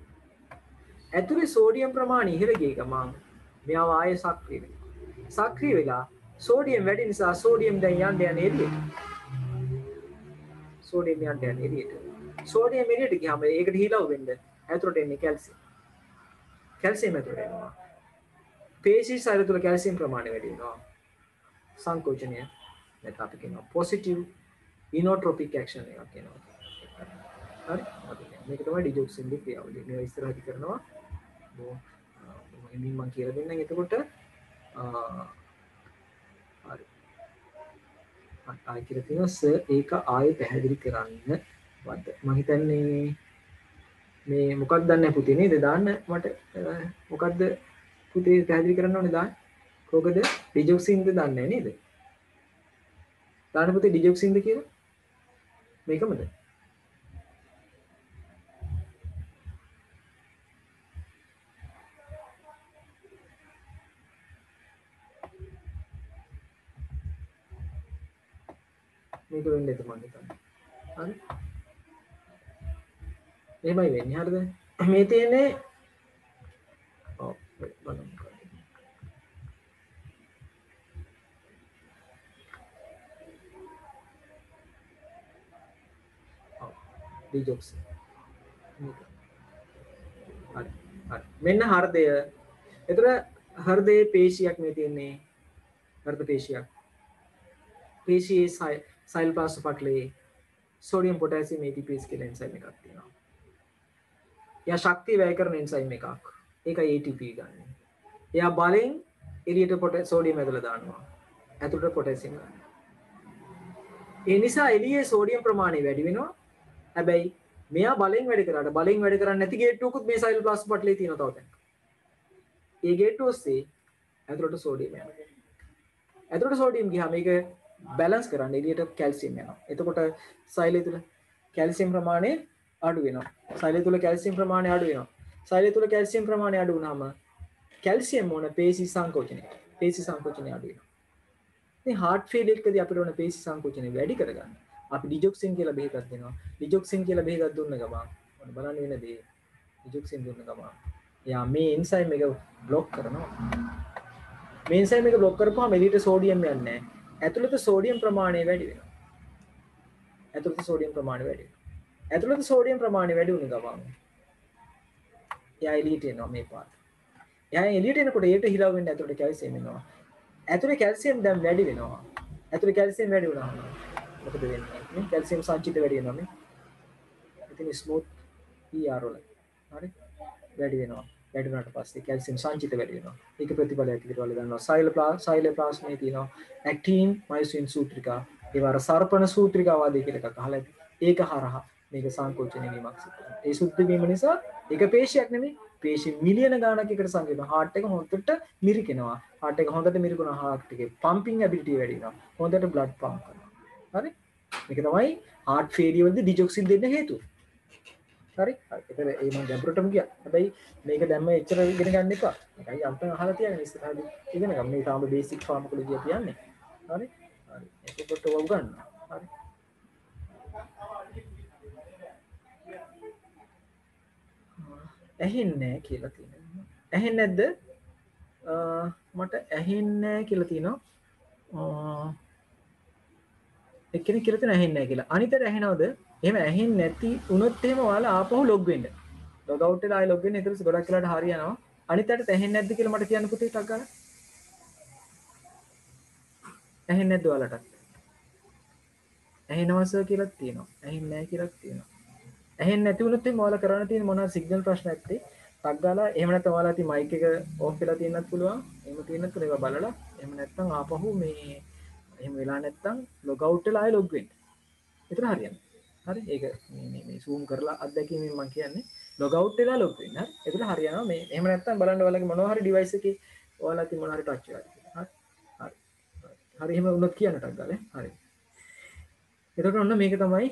Speaker 1: ඇතුලේ සෝඩියම් ප්‍රමාණය ඉහළ ගිය ගමන් මෙයාව ආයෙ සක්‍රිය වෙනවා. සක්‍රිය වෙලා සෝඩියම් වැඩි නිසා සෝඩියම් දැන් යන්නේ එළියට. සෝඩියම් යන්නේ එළියට. සෝඩියම් එළියට ගියාම ඒකට හීලව් වෙන්න ඇතුලට එන්නේ කැල්සියම්. කැල්සියම් ඇතුලට එනවා. පේශි සෛල තුල කැල්සියම් ප්‍රමාණය වැඩි වෙනවා. සංකෝචනය නැත්නම් අපි කියනවා පොසිටිව් ඉනෝට්‍රොපික් ඇක්ෂන් එකක් කියනවා. හරි? මේක තමයි ඩිජොක්සින් ගේ ක්‍රියාවලිය. මේවා ඉස්සරහට කරනවා. මම කියලා දෙන්නම් එතකොට හරි. ආයි කියලා තියෙනවා සර් ඒක ආයෙ පැහැදිලි කරන්න වද. මම හිතන්නේ මේ මොකක්ද දන්නේ නැහැ පුතේ නේද දාන්න මට මොකක්ද පුතේ පැහැදිලි කරන්න ඕනේ දාන්න. කොහොමද ඩිජොක්සින්ද දන්නේ නැහැ නේද? දාන්න පුතේ ඩිජොක්සින්ද කියලා මේකමද මේක වෙන්නේ තමයි හරි එහෙමයි වෙන්නේ හරිද මේ තියෙන්නේ ඔව් බලන්න ඩිජොක්සින් හරි හරි මෙන්න හෘදය එතන හෘදයේ පේශියක් මේ තියෙන්නේ හෘද පේශියක් පේශියේ සයිලෝප්ලාස්ට් පටලේ සෝඩියම් පොටෑසියම් ATPase කියලා එන්සයිම් එකක් තියෙනවා. එයා ශක්තිය වැය කරන එන්සයිම් එකක්. ඒකයි ATP ගන්න. එයා බලෙන් එළියට සෝඩියම් ඇදලා දානවා. ඇතුළට පොටෑසියම් ගන්න. ඒ නිසා එළියේ සෝඩියම් ප්‍රමාණය වැඩි වෙනවා. හැබැයි මෙයා බලෙන් වැඩ කරාට බලෙන් වැඩ කරන්නේ නැති ගේට්ටුවකුත් මේ සයිලෝප්ලාස්ට් පටලේ තියෙනවා තව තැනක. ඒ ගේට්ටුව ඔස්සේ ඇතුළට සෝඩියම් යනවා. ඇතුළට සෝඩියම් ගියාම මේක බැලන්ස් කරන්න එළියට කැල්සියම් යනවා. එතකොට සෛලය තුල කැල්සියම් ප්‍රමාණය අඩු වෙනවා. සෛලය තුල කැල්සියම් ප්‍රමාණය අඩු වෙනවා. සෛලය තුල කැල්සියම් ප්‍රමාණය අඩු වුනහම කැල්සියම් ඕන පේශි සංකෝචනය. පේශි සංකෝචනය අඩු වෙනවා. මේ හાર્ට් ෆේලියර් එකදී අපිට ඕන පේශි සංකෝචනය වැඩි කරගන්න. අපි ඩිජොක්සින් කියලා බෙහෙතක් දෙනවා. ඩිජොක්සින් කියලා බෙහෙතක් දුන්න ගමන් ඔන්න බලන්න වෙන දේ. ඩිජොක්සින් දුන්න ගමන් එයා මේ එන්සයිම් එක બ્લોක් කරනවා. මේ එන්සයිම් එක બ્લોක් කරපුවාම එළියට සෝඩියම් යන්නේ නැහැ. ඇතුළත සෝඩියම් ප්‍රමාණය වැඩි වෙනවා. ඇතුළත සෝඩියම් ප්‍රමාණය වැඩි වෙනවා. ඇතුළත සෝඩියම් ප්‍රමාණය වැඩි වුණ ගමන් එයා එළියට එනවා මේ පාට. එයා එළියට එනකොට ඒකට හිලව වෙන්න ඇතුළට කැල්සියම් එනවා. ඇතුළේ කැල්සියම් දැන් වැඩි වෙනවා. ඇතුළේ කැල්සියම් වැඩි වුණාම මොකද වෙන්නේ? මේ කැල්සියම් සංචිත වැඩි වෙනවා මේ. ඉතින් ස්මූත් ER වල. හරි? වැඩි වෙනවා. වැඩි වුණාට පස්සේ කැල්සියම් සංචිත වැඩි වෙනවා. ඒක ප්‍රතිඵලයක් විදිහට වල ගන්නවා. සයිලෝප්ලාස්ට්මේ තියෙනවා ඇක්ටින් මයොසින් සූත්‍රිකා. ඒ වර සර්පණ සූත්‍රිකා වාදය කියලා එකක් අහලා ඇති. ඒක හරහා මේක සංකෝචනය වීමක් සිදු වෙනවා. ඒ සුද්ධ වීම නිසා ඒක පේශියක් නෙමෙයි. පේශි මිලියන ගාණක් එකට සංකේතන හાર્ට් එක හොඳට මිරිකෙනවා. හાર્ට් එක හොඳට මිරිකුණා හાર્ට් එකේ පම්පින් ඇබිලිටි වැඩි වෙනවා. හොඳට බ්ලඩ් පම්ප් කරනවා. හරි? මේක තමයි හાર્ට් ෆේලියර් වලදී ඩිජොක්සින් දෙන්න හේතුව. හරි? ඒතර ඒ මම ගැඹුරටම ගියා. හැබැයි මේක දැම්ම එච්චර ඉගෙන ගන්න එපා. මේකයි අම්පෙන් අහලා තියන්නේ ඉස්සරහදී. ඉගෙන ගන්න. මේ තාම බේසික් ෆාමකොලොජි කියන්නේ. හරි? හරි. ඒකකට වග ගන්න. හරි. ඇහෙන්නේ කියලා තියෙනවා. ඇහෙන්නේ නැද්ද? මට ඇහෙන්නේ නැහැ කියලා තියෙනවා. එක්කෙනෙක් කියලා තියෙනවා ඇහෙන්නේ නැහැ කියලා. අනිතට ඇහෙනවද? එහෙම ඇහෙන්නේ නැති වුණොත් එහෙම ඔයාලා ආපහු ලොග් වෙන්න. ලොග් අවුට් වෙලා ආයෙ ලොග් වෙන්න. ඊට පස්සේ ගොඩක් වෙලාට හරියනවා. අනිතට ඇහෙන්නේ නැද්ද කියලා මට කියන්න පුතේ ටක් ගන්න. ඇහෙන්නේ නැද්ද ඔයාලට? ඇහෙනවා සර් කියලා තියෙනවා. ඇහෙන්නේ නැහැ කියලා තියෙනවා. ඇහෙන්නේ නැති වුණොත් එහෙම ඔයාලා කරන්න තියෙන මොනවාද සිග්නල් ප්‍රශ්න ඇත්තේ? ටක් ගාලා එහෙම නැත්නම් ඔයාලා ඉතින් මයික් එක ඕෆ් වෙලා තියෙන්නත් පුළුවන්. එහෙම තියෙනත් ඒවා බලලා එහෙම නැත්නම් ආපහු මේ එහෙම වෙලා නැත්නම් ලොග් අවුට් වෙලා ආයෙ ලොග් වෙන්න. ඒතර හරියන්නේ. හරි ඒක මේ zoom කරලා අත්දැකීමෙන් මම කියන්නේ log out වෙලා log වෙන්න. හරි. ඒකට හරියනවා මේ එහෙම නැත්නම් බලන්න ඔයාලගේ මොනවා හරි device එකේ ඔයාලා තිය මොනවා හරි touch වෙලා තියෙනවා. හරි. හරි එහෙම වුණොත් කියන්න ටක් ගාලා. හරි. එතකොට ඔන්න මේක තමයි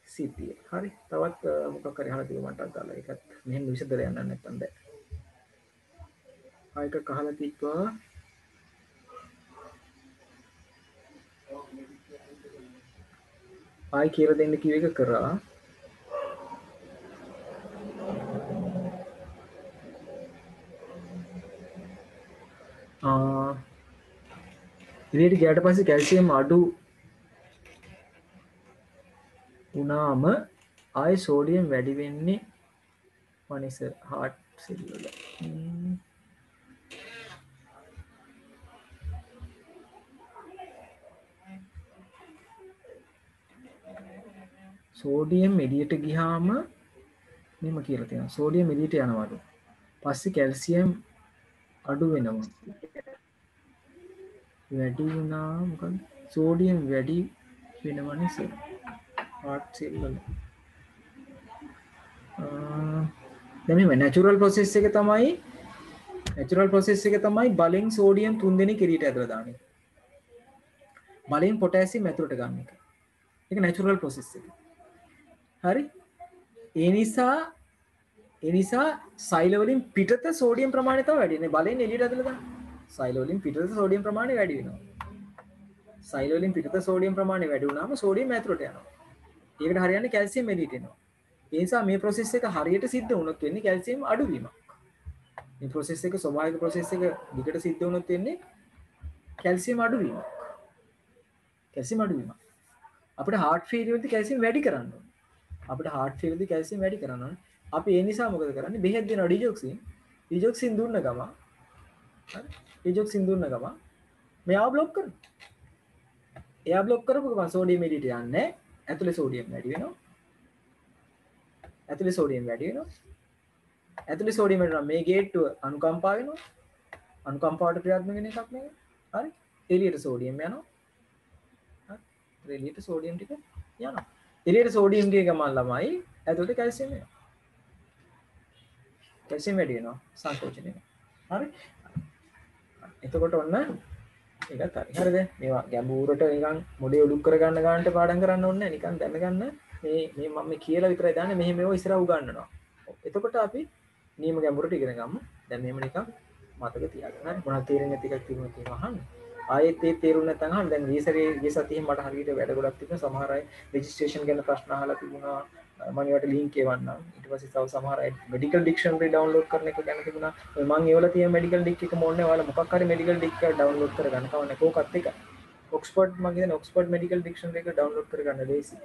Speaker 1: CPA. හරි. තවත් මොකක් හරි අහලා තියෙනවා මට ටක් ගාලා. ඒකත් මෙහෙම විසදලා යන්න නැත්නම් බෑ. ආයක කහලා තිබ්බා. ආයි කියලා දෙන්න කිව්ව එක කරා. ඉතින් ගියාට පස්සේ කැල්සියම් අඩු වුණාම ආයි සෝඩියම් වැඩි වෙන්නේ මනිස හાર્ට් සෙල් වල. සෝඩියම් එළියට ගියාම මෙහෙම කියලා තියෙනවා. සෝඩියම් එළියට යනවලු. පස්සේ කැල්සියම් අඩු වෙනවා. වැඩි වුණා මොකද? සෝඩියම් වැඩි වෙනවනේ සර්. හાર્ට් සෙල් වල. දැන් මේ නැචරල් ප්‍රොසෙස් එක තමයි බලෙන් සෝඩියම් 3 දෙනෙක් එළියට ඇදලා දාන්නේ. බලෙන් පොටෑසියම් ඇතුළට ගන්න එක. ඒක නැචරල් ප්‍රොසෙස් එක. හරි? ඒ නිසා සෛල වලින් පිටත සෝඩියම් ප්‍රමාණය තමයි වැඩි වෙන්නේ. බලෙන් එළියට ඇදලා දාන්න. සෛල වලින් පිටත සෝඩියම් ප්‍රමාණය වැඩි වෙනවා. සෛල වලින් පිටත සෝඩියම් ප්‍රමාණය වැඩි වුණාම සෝඩියම් ඇතුළට යනවා. ඒකට හරියන්නේ කැල්සියම් එළියට එනවා. ඒ නිසා මේ ප්‍රොසෙස් එක හරියට සිද්ධ වුණොත් වෙන්නේ කැල්සියම් අඩුවීමක්. මේ ප්‍රොසෙස් එක ස්වභාවික ප්‍රොසෙස් එක දිගට සිද්ධ වුණොත් වෙන්නේ කැල්සියම් අඩුවීමක්. කැල්සියම් අඩුවීමක්. අපිට හાર્ට් ෆේලියර් වලදී කැල්සියම් වැඩි කරන්න ඕනේ. අපිට හાર્ට් ෆේලියර් වලදී කැල්සියම් වැඩි කරන්න ඕනේ. අපි ඒ නිසා මොකද කරන්නේ? බෙහෙත් දෙනවා ඩිජොක්සින් දුන්න ගම. හරි? ඩිජොක්සින් දුන්න ගම මෙයාව බ්ලොක් කරනවා. එයා බ්ලොක් කරපු ගමන් සෝඩියම් එළියට යන්නේ. ඇතුලේ සෝඩියම් වැඩි වෙනවා. ඇතුලේ සෝඩියම් වෙනවා මේ ගේට්ටුව අනුකම්පා වෙනවා. අනුකම්පාවට ක්‍රියාත්මක වෙන එකක් නෙවෙයි. හරි? එළියට සෝඩියම් යනවා. හරි? එළියට සෝඩියම් ටික යනවා. එළියට සෝඩියම් ගිය ගමන් ළමයි ඇතුලට කැල්සියම් එනවා. කැල්සියම් වැඩි වෙනවා. සංකෝචනය වෙනවා. හරි? එතකොට ඔන්න ඒකත් හරි. හරිද? මේවා ගැඹුරට නිකන් මොඩේ උඩු කරගන්න ගන්නට පාඩම් කරන්න ඕනේ නැහැ. නිකන් දැනගන්න මේ මම මේ කියලා විතරයි දාන්නේ. මෙහෙම ඒවා ඉස්සරහ උගන්වනවා. එතකොට අපි නියම ගැඹුරට ඉගෙන ගමු. දැන් මෙහෙම නිකන් මතක තියාගන්න. හරි? මොනවද තේරෙන්නේ නැති එකක් තියෙනවා අහන්න. ආයෙත් ඒ තේරුම් නැත්නම් අහන්න. දැන් ගිය සතියේ මට හරියට වැඩ ගොඩක් තිබුණා. සමහර අය රෙජිස්ට්‍රේෂන් ගැන ප්‍රශ්න අහලා තිබුණා. මම ඒවට ලින්ක් එවන්නම්. ඊට පස්සේ තව සමහර අය මෙඩිකල් ඩික්ෂනරි ඩවුන්ලෝඩ් කරන එක ගැන තිබුණා. මම ඒවල තියෙන මෙඩිකල් ඩික් එක මොන්නේ ඔයාලා මොකක් හරි මෙඩිකල් ඩික් එක ඩවුන්ලෝඩ් කරගන්න කවන්නේ කෝකත් එක. ඔක්ස්ෆර්ඩ් මම කියන ඔක්ස්ෆර්ඩ් මෙඩිකල් ඩික්ෂනරි එක ඩවුන්ලෝඩ් කරගන්න ලේසි.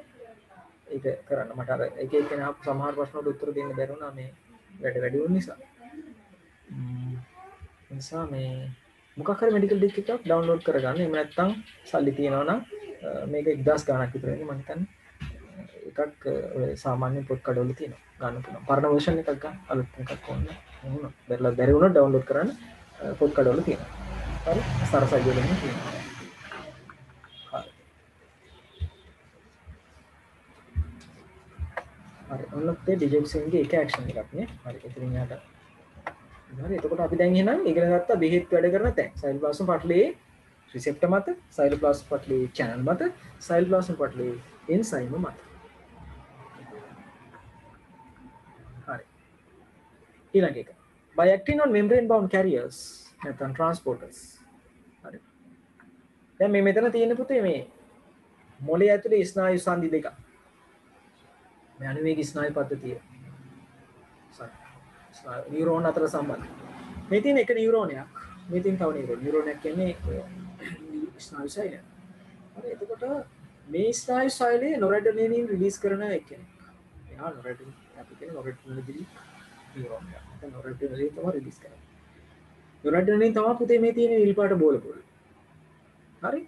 Speaker 1: ඒක කරන්න මට අර එක කෙනා සමහර ප්‍රශ්න වලට උත්තර දෙන්න බැරි වුණා මේ වැඩි වුණ නිසා. නිසා මේ මොකක් හරි මෙඩිකල් ඩික් එකක් ඩවුන්ලෝඩ් කරගන්න. එහෙම නැත්නම් සල්ලි තියනවා නම් මේක 1000 ගාණක් විතර වෙන්නේ මම හිතන්නේ. එකක් ඔය සාමාන්‍ය පොත් කඩවල තියෙනවා. ගන්න පුළුවන්. පරණ version එකක් ගන්න. අලුත් එකක් ඕනේ. වුණා. බැරි වුණොත් ඩවුන්ලෝඩ් කරන්න පොත් කඩවල තියෙනවා. හරි? සරසයි වලින් තියෙනවා. හරි. හරි. ඔන්නත් ඒ ඩිජොක්සින්ගේ එක ඇක්ෂන් එකක් නේ. හරි. එතනින් යාට හරි. එතකොට අපි දැන් එහෙනම් ඉගෙන ගත්තා බෙහෙත් වැඩ කරන තැන්. සයිටෝප්ලාස්ම පටලයේ රිසෙප්ටර් මත, සයිටෝප්ලාස්ම පටලයේ channel මත, සයිටෝප්ලාස්ම පටලයේ එන්සයිම මත. හරි. ඊළඟ එක. By acting on membrane bound carriers නැත්නම් transporters. හරි. දැන් මේ මෙතන තියෙන පුතේ මේ මොළය ඇතුලේ ස්නායු සංදි දෙකක්. මේ අනුවේග ස්නායු පද්ධතිය. නියුරෝන් අතර සම්බන්ධ. මේ තියෙන එක නියුරෝනයක්. මේ තියෙන තව නියුරෝනයක් කියන්නේ ස්නායු සෛලය. හරි එතකොට මේ ස්නායු සෛලයේ නොරැඩිනලින් රිලීස් කරන එකෙක්. එයා නොරැඩිනලින් අපි කියන්නේ නොරැඩිනලින් නියුරෝන් එක. දැන් නොරැඩිනලින් තමයි රිලීස් කරන්නේ. නොරැඩිනලින් තමයි පුතේ මේ තියෙන නිල් පාට බෝල පොල්. හරි?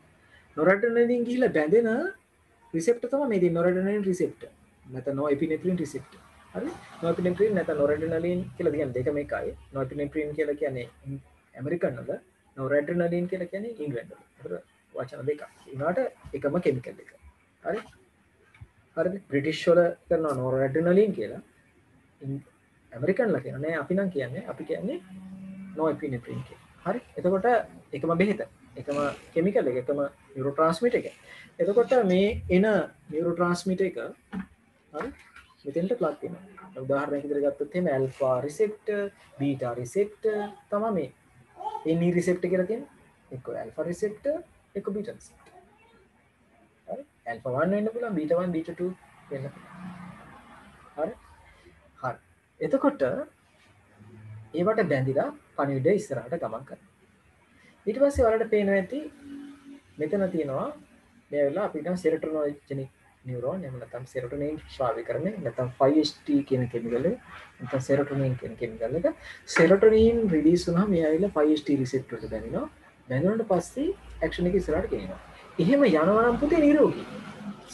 Speaker 1: නොරැඩිනලින් ගිහිල්ලා බැඳෙන රිසෙප්ටර් තමයි මේ තියෙන නොරැඩිනලින් රිසෙප්ටර්. නැත්නම් නොඑපිනෙෆ්‍රින් රිසෙප්ටර්. හරි නොඑපිනෙෆ්‍රින් නැත්නම් නොරැඩ්‍රිනලින් කියලා කියන්නේ දෙකම එකයි. නොඑපිනෙෆ්‍රින් කියලා කියන්නේ ඇමරිකන් වල, නොරැඩ්‍රිනලින් කියලා කියන්නේ ඉංග්‍රීසි වල. ඒතර වචන දෙකක්. ඒකට එකම කිමිකල් එක. හරි? හරිද? බ්‍රිටිෂ් වල කරනවා නොරැඩ්‍රිනලින් කියලා. ඇමරිකන්ලා කියනවා නෑ අපි නම් කියන්නේ අපි කියන්නේ නොඑපිනෙෆ්‍රින් කියලා. හරි? එතකොට එකම බෙහෙත, එකම කිමිකල් එක, එකම නියුරෝට්‍රාන්ස්මිටර් එක. එතකොට මේ එන නියුරෝට්‍රාන්ස්මිටර් එක හරි මෙතෙන්ට ප්ලග් වෙනවා. උදාහරණයක් විදිහට ගත්තොත් එහෙම ඇල්ෆා රිසෙප්ටර්, බීටා රිසෙප්ටර් තමයි මේ. ඒ නී රිසෙප්ටර් කියලා කියන්නේ එක්ක ඇල්ෆා රිසෙප්ටර්, එක්ක බීටා රිසෙප්ටර්. හරි? ඇල්ෆා 1 වෙන්න පුළුවන්, බීටා 1, බීටා 2 වෙන්න පුළුවන්. හරි? හරි. එතකොට ඒවට බැඳිලා පණිවිඩ ඉස්සරහට ගමන් කරනවා. ඊට පස්සේ ඔයාලට පේනවා ඇති මෙතන තියෙනවා මේ වෙලාව අපිට සෙරටොනර්ජිනික් නියුරෝන් එහෙම නැත්නම් සෙරොටොනින් ශ්‍රාවීකරණය නැත්නම් 5HT කියන කෙමිකල් එක නැත්නම් සෙරොටොනින් කියන කෙමිකල් එක සෙරොටොනින් රිලීස් වුණාම මේ ඇවිල්ලා 5HT රිසෙප්ටර් එකට බැඳෙනවා. බැඳුනට පස්සේ ඇක්ෂන් එක ඉස්සරහට ගෙනියනවා. එහෙම යනවා නම් පුතේ නිරෝගී.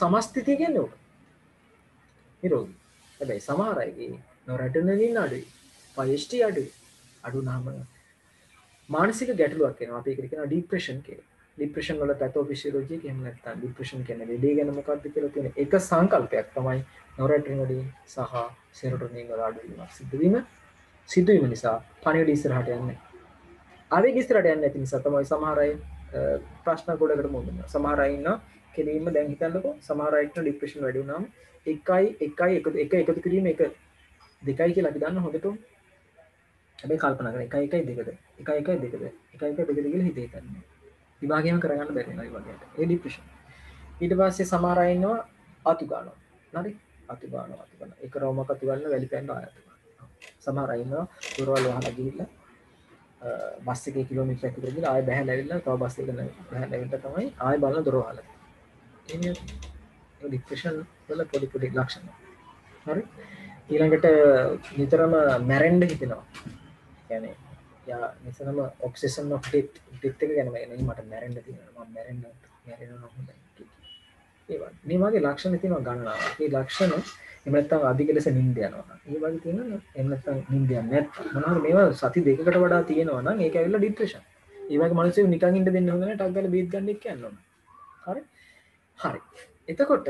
Speaker 1: සමස්ථිතිය කියන්නේ ඕක. නිරෝගී. හැබැයි සමහර අයගේ නොරැඩිනලින් අඩුයි. 5HT අඩුයි. අඩුනාම මානසික ගැටලුවක් එනවා. අපි ඒකට කියනවා ડિප්‍රෙෂන් කියලා. ડિප්‍රෙෂන් වල පැතෝෆිසියොලොජි එක එහෙම නැත්නම් ડિප්‍රෙෂන් කියන්නේ ලෙඩේ ගැන මොකක්ද කියලා තියෙන එක සංකල්පයක් තමයි නොරැඩිනලින් සහ සෙරොටොනින් වල අඩුවීමක් සිද්ධ වීම නිසා පණිවිඩ ඉස්සරහට යන්නේ. ආවේග ඉස්සරහට යන්නේ නැති නිසා තමයි සමහර අය ප්‍රශ්න ගොඩකට මුහුණ දෙනවා. සමහර අය ඉන්නවා කෙලින්ම දැන් හිතන්නකෝ සමහර අයට ડિප්‍රෙෂන් වැඩි වුණාම 1 එකතු කිරීම 1 2යි කියලා අපි දන්න හොඳටම. හැබැයි කල්පනා කරලා 1 1 2ද 1 1 2ද 1 1 2ද කියලා හිතේ හිතන්නේ. විභාගයම කරගන්න බැරි වෙනවා ඒ වගේට. ඒ ડિප්‍රෙෂන්. ඊට පස්සේ සමහර අය ඉන්නවා අතු ගන්නවා. හරි? අතු ගන්නවා. එක රවුමක් අතු ගන්න වැලි පැන්න ආයත ගන්නවා. සමහර අය ඉන්නවා දොරවල් වහලා ගිහිල්ලා බස් එකේ කිලෝමීටරයක් විතර ගිහලා ආයෙ බහැලා ඇවිල්ලා තව බස් එකකට බහැලා ඇවිල්ලා තමයි ආයෙ බලන දොර වහලා. එන්නේ ડિප්‍රෙෂන් වල පොඩි ලක්ෂණ. හරි? ඊළඟට නිතරම මැරෙන්න හිතෙනවා. කියන්නේ යා නිතරම ඔබ්සෙෂන් ඔෆ් ඩෙත් එක ගැන මට මැරෙන්න තියෙනවා. මම මැරෙනවා හොඳයි. මේ වගේ ලක්ෂණ තියෙනවා ගන්නවා. මේ ලක්ෂණ එහෙම නැත්නම් අධික ලෙස නිින්ද යනවා. මේ වගේ තියෙනවා එහෙම නැත්නම් නිින්ද යන්නේ නැත්නම් මොනවාද මේවා සති දෙකකට වඩා තියෙනවා නම් ඒක ඇවිල්ලා ડિප්‍රෙෂන්. ඒ වගේ මිනිස්සු නිකන් ඉන්න දෙන්න හොඳ නැහැ. ටක් ගාලා බීත් ගන්න එක්ක යන්න ඕන. හරි? හරි. එතකොට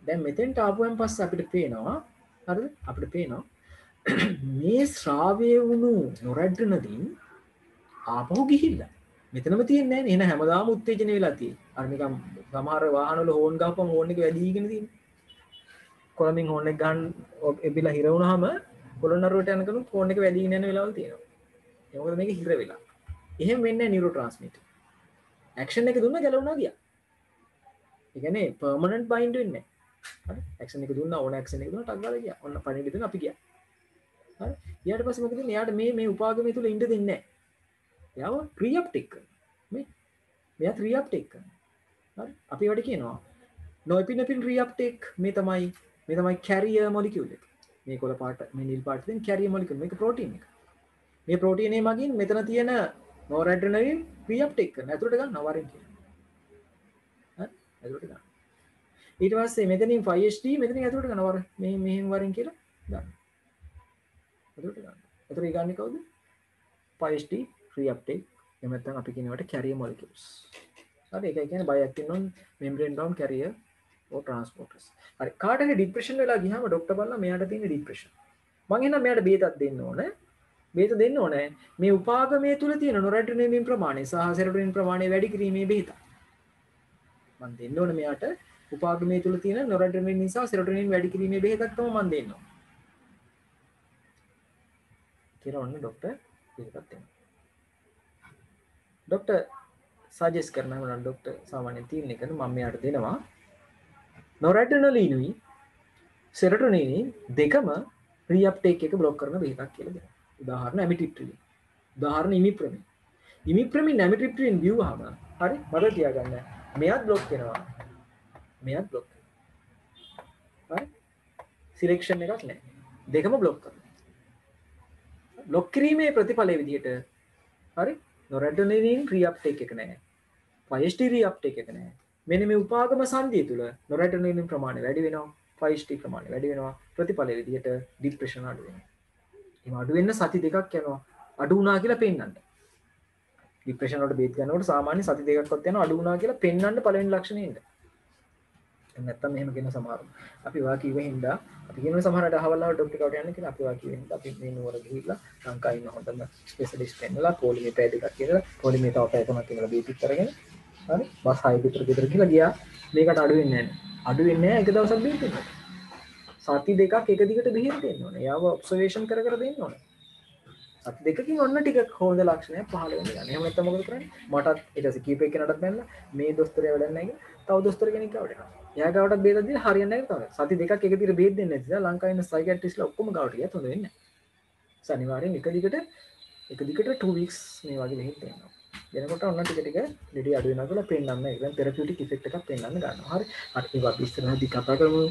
Speaker 1: දැන් මෙතෙන්ට ආපුවෙන් පස්සේ අපිට පේනවා හරිද? අපිට පේනවා මේ ශ්‍රාවය වුණු නොරැඩ්‍රනලින් ආපහු ගිහිල්ලා මෙතනම තියෙන්නේ නැහැ නේ. එන හැමදාම උත්තේජන වෙලා තියෙන්නේ. අර නිකන් සමහර වාහනවල හෝන් ගහපුවම හෝන් එක වැඩිගෙන තියෙන්නේ. කොළඹින් හෝන් එක ගන්න එබිලා හිර වුණාම පොළොන්නරුවට යනකම් හෝන් එක වැඩිගෙන යන වෙලාවල් තියෙනවා. ඒ මොකද මේක හිර වෙලා. එහෙම වෙන්නේ නැහැ නියුරෝට්‍රාන්ස්මිටර්. ඇක්ෂන් එක දුන්නා ගැලවුණා ගියා. ඒ කියන්නේ පර්මනන්ට් බයින්ඩ් වෙන්නේ නැහැ. හරි? ඇක්ෂන් එක දුන්නා ඕන ඇක්ෂන් එක දුන්නා ටක් ගාලා ගියා. ඔන්න පණිවිඩ දෙන අපි ගියා. හරි? ඊට පස්සේ මොකද වෙන්නේ? එයාට මේ උපාගමයේ තුල ඉන්න දෙන්නේ නැහැ. එයාව රීඅප්ටේක් කරනවා. මෙයා රීඅප්ටේක් කරනවා. හරි? අපි ඒවට කියනවා නොඑපිනෙෆ්‍රින් රීඅප්ටේක් මේ තමයි කැරියර් මොලිකියුල් එක. මේ කොළ පාට මේ නිල් පාට තියෙන කැරියර් මොලිකියුල් මේක ප්‍රෝටීන් එක. මේ ප්‍රෝටීන් එක මගින් මෙතන තියෙන නොරැඩ්‍රනලින් රීඅප්ටේක් කරනවා. ඇතුළට ගන්නවා වරින් කියලා. හරි? ඇතුළට ගන්නවා. ඊට පස්සේ මෙතනින් 5HD මෙතනින් ඇතුළට ගන්නවා මෙහෙම වරින් කියලා ගන්නවා. ඇතුළට ගන්නවා. ඒතර ඒ ගන්නේ කවුද? 5HD රීඅප්ටේක්. එහෙම නැත්නම් අපි කියනවට කැරියර් මොලිකියුල්ස්. හරි? ඒක කියන්නේ bioactive non membrane bound carrier or transporters. හරි. කාට හරි ડિප්‍රෙෂන් වෙලා ගියාම ડોක්ටර් බලලා මෙයාට තියෙන ડિප්‍රෙෂන්. මං එහෙනම් මෙයාට බේතක් දෙන්න ඕනේ. බේත දෙන්න ඕනේ. මේ උපාගමයේ තුල තියෙන නොරැඩ්‍රනලින් ප්‍රමාණය සහ සෙරොටොනින් ප්‍රමාණය වැඩි කිරීමේ බේත. මං දෙන්න ඕනේ මෙයාට උපාගමයේ තුල තියෙන නොරැඩ්‍රනලින් නිසා සෙරොටොනින් වැඩි කිරීමේ බේතක් තමයි මං දෙන්න ඕනේ. කියලා ඔන්න ડોක්ටර් බේතක් දෙනවා. ડોක්ටර් සජෙස් කරනවා නම් ડોක්ටර් සාමාන්‍යයෙන් තීරණය කරන මම මෙයාට දෙනවා නොරැඩ්‍රනලිනුයි සෙරොටොනිනුයි දෙකම රීඅප්ටේක් එක බ්ලොක් කරන බෙහෙතක් කියලා දෙනවා. උදාහරණ ඇමිටිප්‍රිලින්. උදාහරණ ඉමිප්‍රමින්. ඉමිප්‍රමින් ඇමිටිප්‍රිලින් බිව්වහම හරි මතක තියාගන්න මෙයාත් බ්ලොක් වෙනවා. මෙයාත් බ්ලොක් වෙනවා. හරි? සිලෙක්ෂන් එකක් නැහැ. දෙකම බ්ලොක් කරනවා. බ්ලොක් කිරීමේ ප්‍රතිඵලයේ විදිහට හරි නොරැඩ්‍රනලින් රීඅප්ටේක් එක නැහැ. 5HD රීඅප්ටේක් එක නැහැ. මෙන්න මේ උපාගම සංදිය තුල නොරැඩ්‍රනලින් ප්‍රමාණය වැඩි වෙනවා. 5HD ප්‍රමාණය වැඩි වෙනවා. ප්‍රතිඵලයේ විදිහට ડિප්‍රෙෂන් අඩු වෙනවා. එහෙම අඩු වෙන්න සති දෙකක් යනවා. අඩු වුණා කියලා පෙන්වන්න. ડિප්‍රෙෂන් වලට බේත් ගන්නකොට සාමාන්‍ය සති දෙකක්වත් යනවා අඩු වුණා කියලා පෙන්වන්න පළවෙනි ලක්ෂණය ඉන්න. එහෙනම් නැත්තම් මෙහෙම කියන සමහරව. අපි වා කිව්ව හින්දා අපි කියන සමහරට අහවල්ලාව ඩොක්ටර් කවට යන්න කියලා අපි වා කිව්ව හින්දා අපි මේ නුවර ගිහිල්ලා ලංකාවේ ඉන්න හොඳම ස්පෙෂලිස්ට් කෙනෙක්ලා පොලිමේ පැය දෙකක් කියලා පොලිමේ තව පැය තුනක් කියලා බීපික් කරගෙන හරි බස් 6 විතර ගෙදර ගිහලා ගියා. මේකට අඩු වෙන්නේ නැහැ. අඩු වෙන්නේ නැහැ එක දවසක් බීප් වෙනවා. සති දෙකක් එක දිගට බෙහෙත් දෙන්න ඕනේ. යාව ඔබ්සර්වේෂන් කර දෙන්න ඕනේ. සති දෙකකින් ඔන්න ටිකක් හොඳ ලක්ෂණයක් පහළ වෙනවා. එහෙම නැත්නම් මොකද කරන්නේ? මටත් ඊට පස්සේ කීප එක්කෙනාටත් බැලලා මේ දොස්තරය වැඩක් නැහැ කියලා තව දොස්තර කෙනෙක් ගාවට යනවා. එයා ගාවටත් බෙහෙත් දීලා හරියන්නේ නැහැ තමයි. සති දෙකක් එක දිගට බෙහෙත් දෙන්නේ නැති නිසා ලංකාවේ ඉන්න සයිකියාට්‍රිස්ට්ලා ඔක්කොම ගාවට ගියත් හොඳ වෙන්නේ නැහැ. අනිවාර්යෙන් එක දිගට 2 weeks මේ වගේ බෙහෙත් දෙනවා. දෙනකොට ඔන්න ටික ටික ලෙඩි අඩු වෙනවා කියලා පෙන්නන්න. ඒක දැන් තෙරපියුටික් ඉෆෙක්ට් එකක් පෙන්නන්න ගන්නවා. හරි. හරි ඒක අපි ඉස්සරහදී කතා කරමු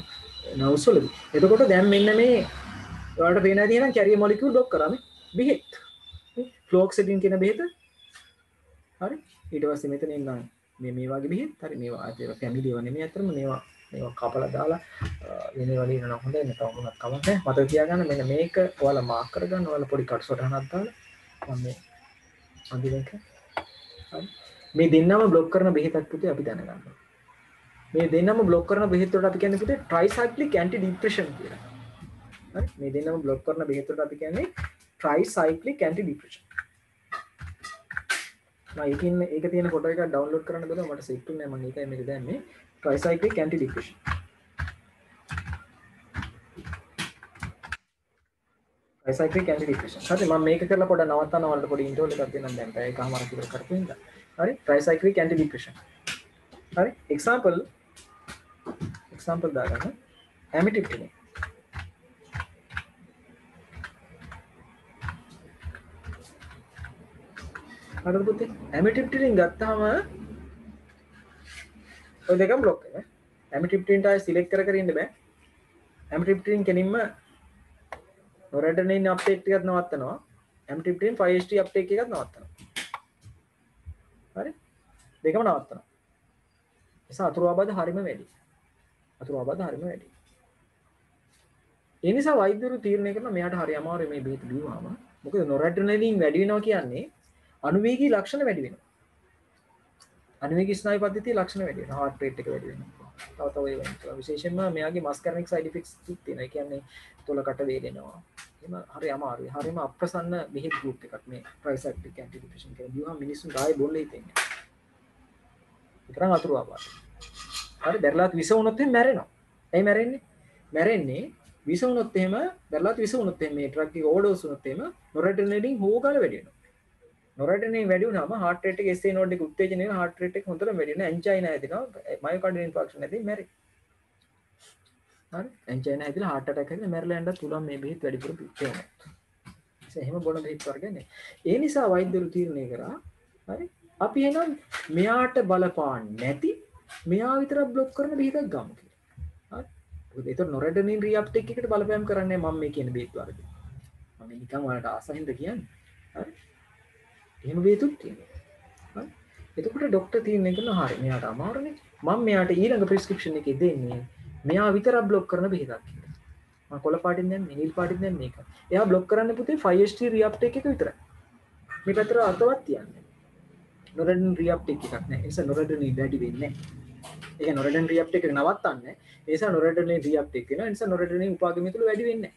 Speaker 1: නර්ව්ස් වලදී. එතකොට දැන් මෙන්න මේ ඔයාලට පේනවා තියෙන කැරියර් මොලිකියුල් ඩොක් කරාම බෙහෙත්. ෆ්ලෝක්සෙටින් කියන බෙහෙත. හරි. ඊට පස්සේ මෙතන ඉන්න මේ වගේ බෙහෙත්. හරි මේවා ආයේ ෆැමිලි ඒවා නෙමෙයි අතරම මේවා කපලා දාලා වෙන වලින් නෝ හොඳයි නේද? තවමත් කමක් නැහැ. මතක තියාගන්න මෙන්න මේක ඔයාලා මාක් කරගන්න. ඔයාලා පොඩි කට් සොටහනක් දාලා මම මේ අඳිනක මේ දෙන්නම බ්ලොක් කරන බෙහෙතක් පුතේ අපි දැනගන්න. මේ දෙන්නම බ්ලොක් කරන බෙහෙත් වලට අපි කියන්නේ පුතේ ට්‍රයිසයික්ලික් ඇන්ටි ડિප්‍රෙෂන් කියලා. හරි මේ දෙන්නම බ්ලොක් කරන බෙහෙත් වලට අපි කියන්නේ ට්‍රයිසයික්ලික් ඇන්ටි ડિප්‍රෙෂන්. මම ඒක තියෙන ෆොටෝ එකක් ඩවුන්ලෝඩ් කරන්න බැලුවා මට සෙට් උනේ නැහැ මම ඒකයි මේක දැම්මේ ට්‍රයිසයික්ලික් ඇන්ටි ડિප්‍රෙෂන් ට්‍රයිසයික්ලික් ඇන්ටි ඩිප්‍රෙෂන් හරි මම මේක කරලා පොඩ්ඩක් නවත්තන්න වලට පොඩි ඉන්ට්‍රෝ එකක් දෙන්නම් දැන් පැය එකමාරක් විතර කරපු හින්දා හරි ට්‍රයිසයික්ලික් ඇන්ටි ඩිප්‍රෙෂන් හරි එක්සැම්පල් දාගන්න ඇමිටිප්ටිනින් හරිද පුතේ ඇමිටිප්ටිනින් ගත්තාම ඔය දෙකම බ්ලොක් වෙනවා ඇමිටිප්ටින්ට ආයෙ සිලෙක්ට් කර ඉන්න බෑ ඇමිටිප්ටින් කෙනින්ම නොරැඩනින් අප්ටේට් එකක් නවත්තනවා ඇමිටිප්ටින් 5ST අප්ටේට් එකක් නවත්තනවා හරි දෙකම නවත්තනවා නිසා අතුරු ආබාධ හරිම වැඩි ඒ නිසා වෛද්‍යවරු තීරණය කරනවා මෙයාට හරි අමාරුයි මේ බේත් බීවම මොකද නොරැඩනින් වැඩි වෙනවා කියන්නේ අනුවේගී ලක්ෂණ වැඩි වෙනවා අනුවේගී ස්නායු පද්ධතියේ ලක්ෂණ වැඩි වෙනවා heart rate එක වැඩි වෙනවා තව ඒ වෙනවා විශේෂයෙන්ම මෙයාගේ මස්කරනික් side effects තියෙනවා ඒ කියන්නේ තොලකට වේලෙනවා එහෙම හරි අමාරුයි හරිම අප්‍රසන්න බෙහෙත් ගෲප් එකක් මේ ට්‍රයිසයික්ලික් ඇන්ටි ඩිප්‍රෙෂන් කියලා බිව්වම මිනිස්සුන් ආයේ බොන්න හිතෙන්නේ විතරක් අතුරු ආපාත හරි බැරලාත් විස වුණොත් එහෙම මැරෙනවා ඇයි මැරෙන්නේ විස වුණොත් එහෙම බැරලාත් විස වුණොත් එහෙම මේ ඩ්‍රග් එක ඕවර්ඩෝස් වුණොත් එහෙම නොරැඩනින් හොගාල වැඩි වෙනවා නොරැඩනින් වැඩි වුණාම heart rate එක SA node එක උත්තේජනය වෙන heart rate එක හොඳටම වැඩි වෙනවා ඇන්ජයිනා හැදෙනවා මයෝකාඩියල් ඉන්ෆාක්ෂන් ඇති මැරෙයි හරි ඇන්ජයිනා හැදිලා heart attack හැදිලා මැරලා යන්නත් පුළුවන් මේ බෙහෙත් වැඩිපුර පිටේනවා එහෙම බොන බෙහෙත් වර්ග නේ ඒ නිසා වෛද්‍යවරු තීරණය කරා හරි අපි එහෙනම් මෙයාට බලපාන්නේ නැති මෙයා විතරක් බ්ලොක් කරන බෙහෙතක් ගමු කියලා හරි මොකද ඒතර නොරැඩනින් රීඅප්ටේක් එකට බලපෑම් කරන්නේ මම මේ කියන බෙහෙත් වර්ග මම නිකන් ඔයාලට ආසහින්ද කියන්නේ හරි එහෙම බෙහෙතුත් තියෙනවා හරි එතකොට ડોක්ටර් තීරණය කරනවා හරි මෙයාට අමාරුනේ මම මෙයාට ඊළඟ ප්‍රෙස්ක්‍රිප්ෂන් එකේ දෙන්නේ මෙයා විතරක් බ්ලොක් කරන බෙහෙතක් කියලා මම කොළ පාටින් දැම්මේ නිල් පාටින් දැම්මේ මේක එයා බ්ලොක් කරන්න පුතේ 5ST රීඅප්ටේක් එක විතරයි මේ පැත්තට අතවත් තියන්නේ නොරැඩනින් රීඅප්ටේක් එකක් නැහැ ඒ නිසා නොරැඩනින් වැඩි වෙන්නේ නැහැ ඒක නොරැඩනින් රීඅප්ටේක් එක නවත්තන්නේ ඒ නිසා නොරැඩනින් රීඅප්ටේක් වෙනවා ඒ නිසා නොරැඩනින් උපාගමිය තුල වැඩි වෙන්නේ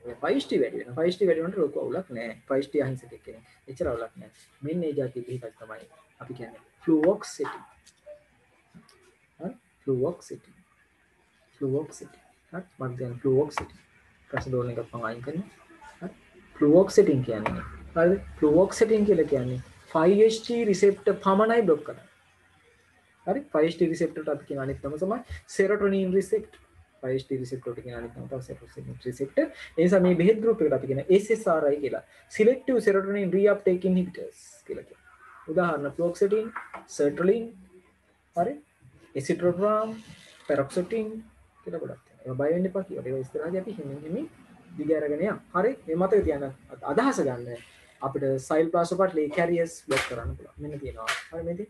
Speaker 1: නැහැ 5ST වැඩි වෙනවා 5ST වැඩි වුණාට ලොකු අවුලක් නැහැ 5ST අහිංසක කෙනෙක් එච්චර අවුලක් නැහැ මෙන්න ඒ જાති බෙහෙතක් තමයි අපි කියන්නේ ෆ්ලුවොක්සිටින් හරි ෆ්ලුවොක්සිටින් හරි මම දැන් ෆ්ලුවොක්සිටින් ප්‍රසඩෝල් එකක් මම අයින් කරනවා හරි ෆ්ලුවොක්සිටින් කියන්නේ හරිද ෆ්ලුවොක්සිටින් කියලා කියන්නේ 5ST රිසෙප්ටර් පමණයි බ්ලොක් කරන්නේ හරි 5ST රිසෙප්ටරට අපි කියන අනිත් නම තමයි සෙරොටොනින් රිසෙප්ටර් 5ST රිසෙප්ටරට කියන අනිත් නම තමයි සෙරොටොනින් රිසෙප්ටර් ඒ නිසා මේ බෙහෙත් ගෲප් එකට අපි කියන SSRI කියලා සිලෙක්ටිව් සෙරොටොනින් රීඅප්ටේක් ඉන්හිබිටර්ස් කියලා කියනවා උදාහරණ ෆ්ලොක්සිටින් සර්ට්‍රලින් හරි එසිට්‍රොප්‍රාම් පැරොක්සිටින් කියලා ගොඩක් තියෙනවා ඒවා බය වෙන්න එපා කියලා ඒක ඉස්සරහදී අපි හිමින් දිග අරගෙන යමු හරි මේ මතක තියාගන්න අදහස ගන්න අපිට සයිල් ප්ලාස්මෝපට්ලේ කැරියර්ස් බ්ලොක් කරන්න පුළුවන් මෙන්න තියෙනවා හරි මේක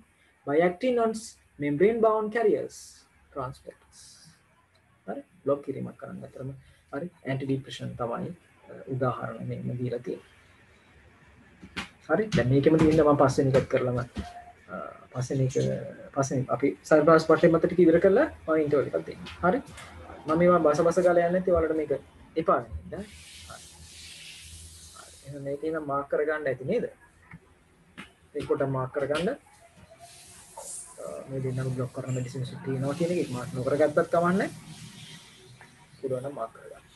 Speaker 1: by acting on membrane bound carriers transporters හරි බ්ලොක් කිරීමක් කරන්න අතරම හරි ඇන්ටි ડિප්‍රෙෂන් තමයි උදාහරණ මේ දීලා තියෙන්නේ හරි දැන් මේකෙම තියෙනවා මම පස්සේ නිකත් කරලම පස්සේ අපි සයිල් ප්ලාස්මෝපට්ලේ මත ටික ඉවර කරලා මම ඉන්ටර්වල් එකක් දෙන්න හරි මම මේවා බස ගාලා යන්නේ නැති ඔයාලට මේක එපා නේද හරි එහෙනම් මේක ඉතින් මාක් කරගන්න ඇති නේද ඒක කොට මාක් කරගන්න මේ දෙන්නම බ්ලොක් කරන මෙඩිසින්ස් තියෙනවා කියන එක මාක් නොකරගත්තත් කමන්නේ පුළුවන් නම් මාක් කරගන්න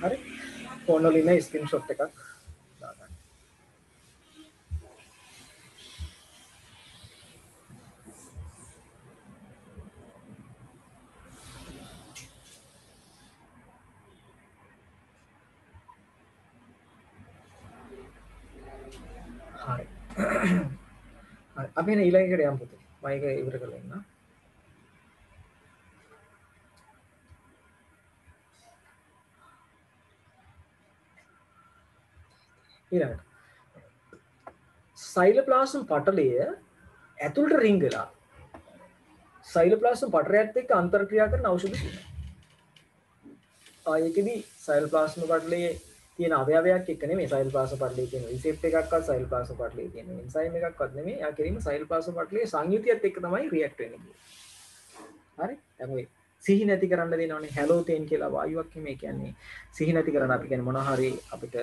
Speaker 1: හරි ෆෝන් වල ඉන්න ස්ක්‍රීන්ෂොට් එකක් දාගන්න හරි අපි ඊළඟට යමු පුතේ මම ඒක ඉවර කරලා ඉන්නවා ඊළඟට සයිලෝප්ලාස්ම් පටලය ඇතුළට රිංග වෙලා සයිලෝප්ලාස්ම් පටලයත් එක්ක අන්තර්ක්‍රියා කරන ඖෂධ තියෙනවා ආයෙකෙදි සයිලෝප්ලාස්ම් පටලයේ තියෙන අවයවයක් එක්ක නෙමෙයි සයිලෝප්ලාස්ම් පටලයේ තියෙන රිසෙප්ට් එකක්වත් සයිලෝප්ලාස්ම් පටලයේ තියෙන එන්සයිම් එකක්වත් නෙමෙයි යා කිරීම සයිලෝප්ලාස්ම් පටලයේ සංයුතියත් එක්ක තමයි රියැක්ට් වෙන්නේ හරි දැන් ඔය සිහි නැති කරන්න දෙනවනේ හැලෝතේන් කියලා වායුවක් මේ කියන්නේ සිහි නැති කරන්න අපි කියන්නේ මොනවා හරි අපිට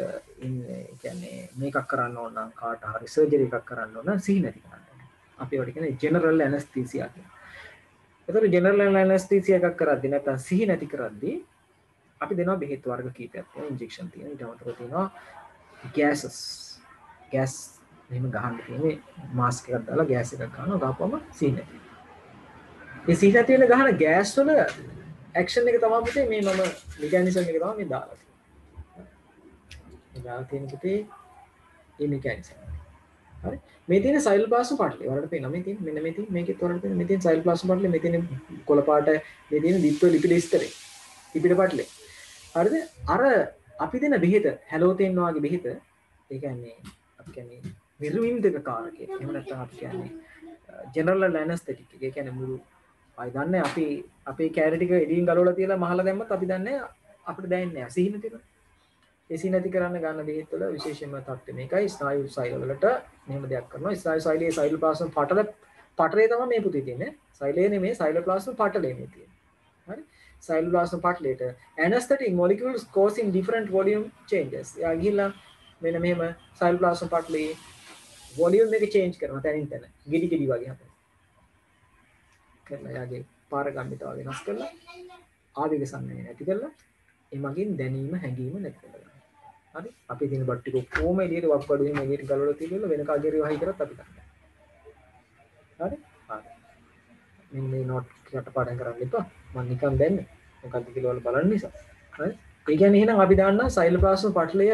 Speaker 1: ඉන්නේ කියන්නේ මේකක් කරන්න ඕන නම් කාට හරි සර්ජරි එකක් කරන්න ඕන නම් සිහි නැති කරන්න ඕනේ. අපි ඒකට කියන්නේ ජෙනරල් ඇනස්තීසියා කියලා. ඒතර ජෙනරල් ඇනස්තීසියා එකක් කරද්දී නැත්නම් සිහි නැති කරද්දී අපි දෙනවා බෙහෙත් වර්ග කීපයක් තියෙනවා ඉන්ජෙක්ෂන් තියෙනවා ඊට අමතරව තියෙනවා ගෑසස් ගෑස් එහෙම ගහන්න තියෙන්නේ මාස්ක් එකක් දාලා ගෑස් එකක් ගන්නවා ගහපුවම සිහි නැති. ඒ සිහි නැති වෙන ගහන ගෑස් වල ඇක්ෂන් එක තමයි පුතේ මේ මම මෙකැනිසම් එක තමයි මේ දාලා තියෙන්නේ. මේ දාලා තියෙන පුතේ මේ මෙකැනිසම්. හරි. මේ තියෙන සයිල් ප්ලාස්ම පාටලේ වලට පේනවා මේ තියෙන මෙන්න මේ තියෙන මේකෙත් වලට පේන මේ තියෙන සයිල් ප්ලාස්ම පාටලේ මේ තියෙන කොළ පාට මේ තියෙන දිත්ව ලිපිඩ ස්තරේ ලිපිඩ පාටලේ. හරිද? අර අපි දෙන බෙහෙත හැලෝතෙන් වගේ බෙහෙත ඒ කියන්නේ අපි කියන්නේ විරුමින්දක කාරකේ. එහෙම නැත්නම් අපි කියන්නේ ජෙනරල් ඇනස්තෙටික් එක. ඒ කියන්නේ මුළු අය දන්නේ අපි අපේ කැරට් ටික එඩින් ගලවලා තියලා මහලා දැම්මත් අපි දන්නේ අපිට දැනෙන්නේ නැහැ. සිහි නැතිව. ඒ සිහි නැති කරන්න ගන්න බෙහෙත් වල විශේෂයෙන්ම තත්ත්වය මේකයි ස්නායු සෛල වලට මෙහෙම දෙයක් කරනවා. ස්නායු සෛලයේ සෛල ප්ලාස්ම පටලේ තමයි මේ පුතේ තියෙන්නේ. සෛලයේ නෙමෙයි සෛල ප්ලාස්ම පටලේ මේ තියෙන්නේ. හරි? සෛල ප්ලාස්ම පටලේට anesthetic molecules causing different volume changes. යා ගිහිල්ලා මෙන්න මෙහෙම සෛල ප්ලාස්ම පටලේ වොලියුම් එක චේන්ජ් කරනවා තැනින් තැන. ගෙඩි ගෙඩි වගේ හදනවා. කරලා යාගේ පාරගම්මිතාව වෙනස් කරලා ආවේග සංවේගය නැති කරලා ඒ මගින් දැනීම හැඟීම නැති කරලා. හරි? අපි දින බට් ටික කොහොම එළියට වප්පඩුවේ එළියට ගලවලා තියලා වෙන කාගේරි වහයි කරත් අපි ගන්නවා. හරි? හරි. මෙන්න මේ නෝට් එකට පාඩම් කරන්න එපා. මම නිකන් දැන්නේ. මොකද්ද කියලා වල බලන්න නිසා. හරි? ඒ කියන්නේ එහෙනම් අපි දාන්න සෛල ප්ලාස්ම පටලය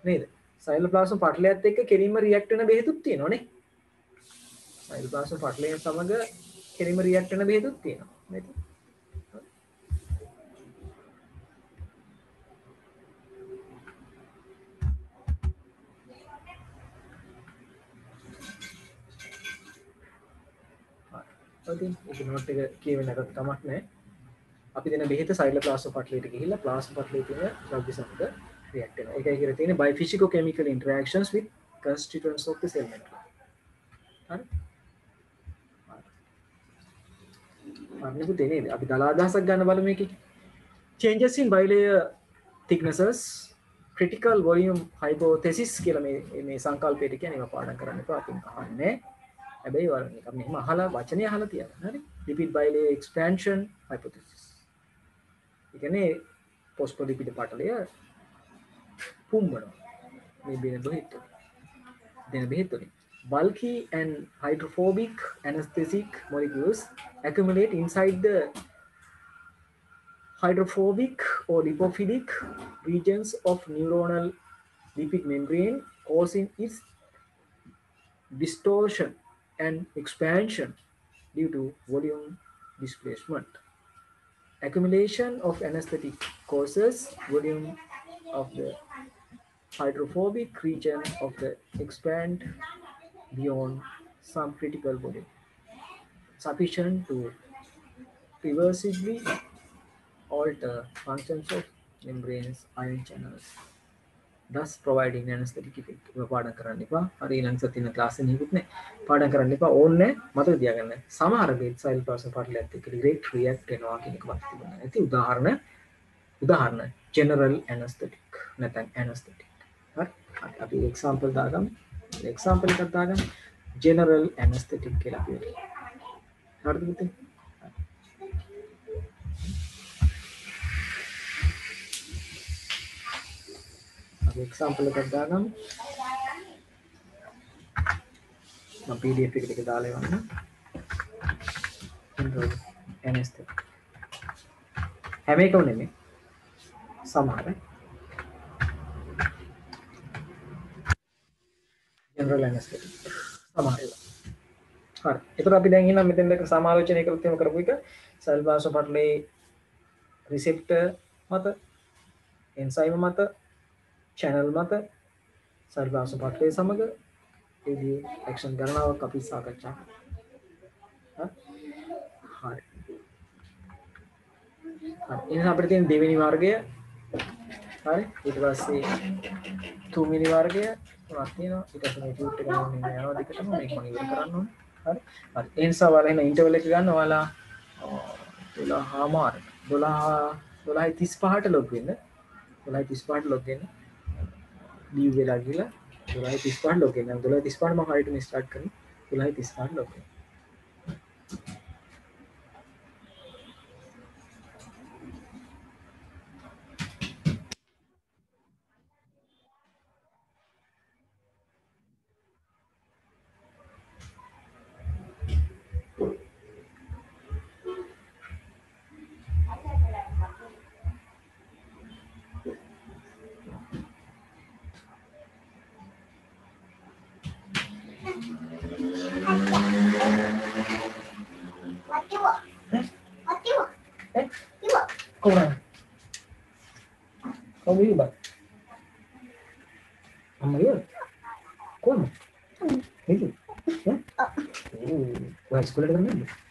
Speaker 1: නේද? සෛල ප්ලාස්ම පටලයත් එක්ක කෙලින්ම රියැක්ට් වෙන බෙහෙතුත් තියෙනවා නේ. සෛල ප්ලාස්ම පටලයෙන් සමග කෙලින්ම රියැක්ට් වෙන බෙහෙතුත් තියෙනවා. නේද? ඉතින් ඒක නෝට් එක කියවෙන එකක් තමක් නැහැ. අපි දෙන බෙහෙත සෛල ප්ලාස්ම පටලයට ගිහිල්ලා ප්ලාස්ම පටලයේ තියෙන ද්‍රව්‍ය සමග රියැක්ට් වෙනවා. ඒකයි කියලා තියෙන්නේ by physico chemical interactions with constituents of the cell membrane. හරි? අන්න පුතේ නේද? අපි දලා අදහසක් ගන්න බලමු මේකේ. Changes in bilayer thicknesses, critical volume hypothesis කියලා මේ සංකල්පයට කියන්නේ ඒවා පාඩම් කරන්න එපා. අපි අහන්නේ. හැබැයි වල නිකන් මෙහෙම අහලා වචනේ අහලා තියන්න. හරි? Lipid bilayer expansion hypothesis. ඒ කියන්නේ පොස්පොලිපිඩ පටලය පුම්බනවා. මේ දෙන බෙහෙත් වලින්. Bulky and hydrophobic anesthetic molecules accumulate inside the hydrophobic or lipophilic regions of neuronal lipid membrane, causing its distortion and expansion due to volume displacement. Accumulation of anesthetic causes volume of the hydrophobic region of the expand beyond some critical volume, sufficient to reversibly alter functions of membranes, ion channels, thus providing anesthetic effect. ඒක පාඩම් කරන්න එපා. හරි ඊළඟ සතියේ class එකේ නිකුත් නේ. පාඩම් කරන්න එපා. ඕන්නේ මතක තියාගන්න. සමහර බෙහෙත් සෛල ප්ලාස්ම පටලයත් එක්ක ඩිරෙක්ට් රියැක්ට් වෙනවා කියන එක මතක තියාගන්න. ඇති උදාහරණ ජෙනරල් ඇනස්තෙටික් නැත්නම් ඇනස්තෙටික්. හරි. අපි එක්සැම්පල් දාගමු. එක්සැම්පල් එකක් දාගමු. ජෙනරල් ඇනස්තෙටික් කියලා කියනවා. හරිද පුතේ? එක්සැම්පල් එකක් දාගමු. මම PDF එකට එක දාලා එවන්න. ඇනස්තෙටික්. හැම එකම නෙමෙයි. සමහර ජෙනරල් ඇනස්තෙටික්. සමහර ඒවා. හරි. ඒතර අපි දැන් ඉන්න මෙතෙන් දෙක සමාලෝචනය කරලා තියෙන කරපු එක සෙල් ප්ලාස්ම පටලේ රිසෙප්ටර් මත එන්සයිම මත channel මත සෙල් ප්ලාස්ම පටලේ සමග ඒදී ඇක්ෂන් ගණනාවක් අපි සාකච්ඡා කරා. හරි. එහෙනම් අපිට තියෙන දෙවෙනි වර්ගය හරි ඊට පස්සේ තුන්වෙනි වර්ගය තුනක් තියෙනවා ඊට පස්සේ මේ ටියුට් එක ගන්න යනවා දෙකටම මේක මම ඉවර කරන්න ඕනේ. හරි හරි ඒ නිසා ඔයාලා එන ඉන්ටර්වල් එක ගන්න ඔයාලා 12:35ට ලොග් වෙන්න 12:35ට ලොග් වෙන්න ලීව් වෙලා ගිහලා 12:35ට ලොග් වෙන්න 12:35ට මම හරියටම ස්ටාර්ට් කරනවා 12:35ට ලොග් වෙන්න කොහොමද කොහොමද බා අම්මා කොහොමද මේක ඔය ස්කූලේට ගන්නේ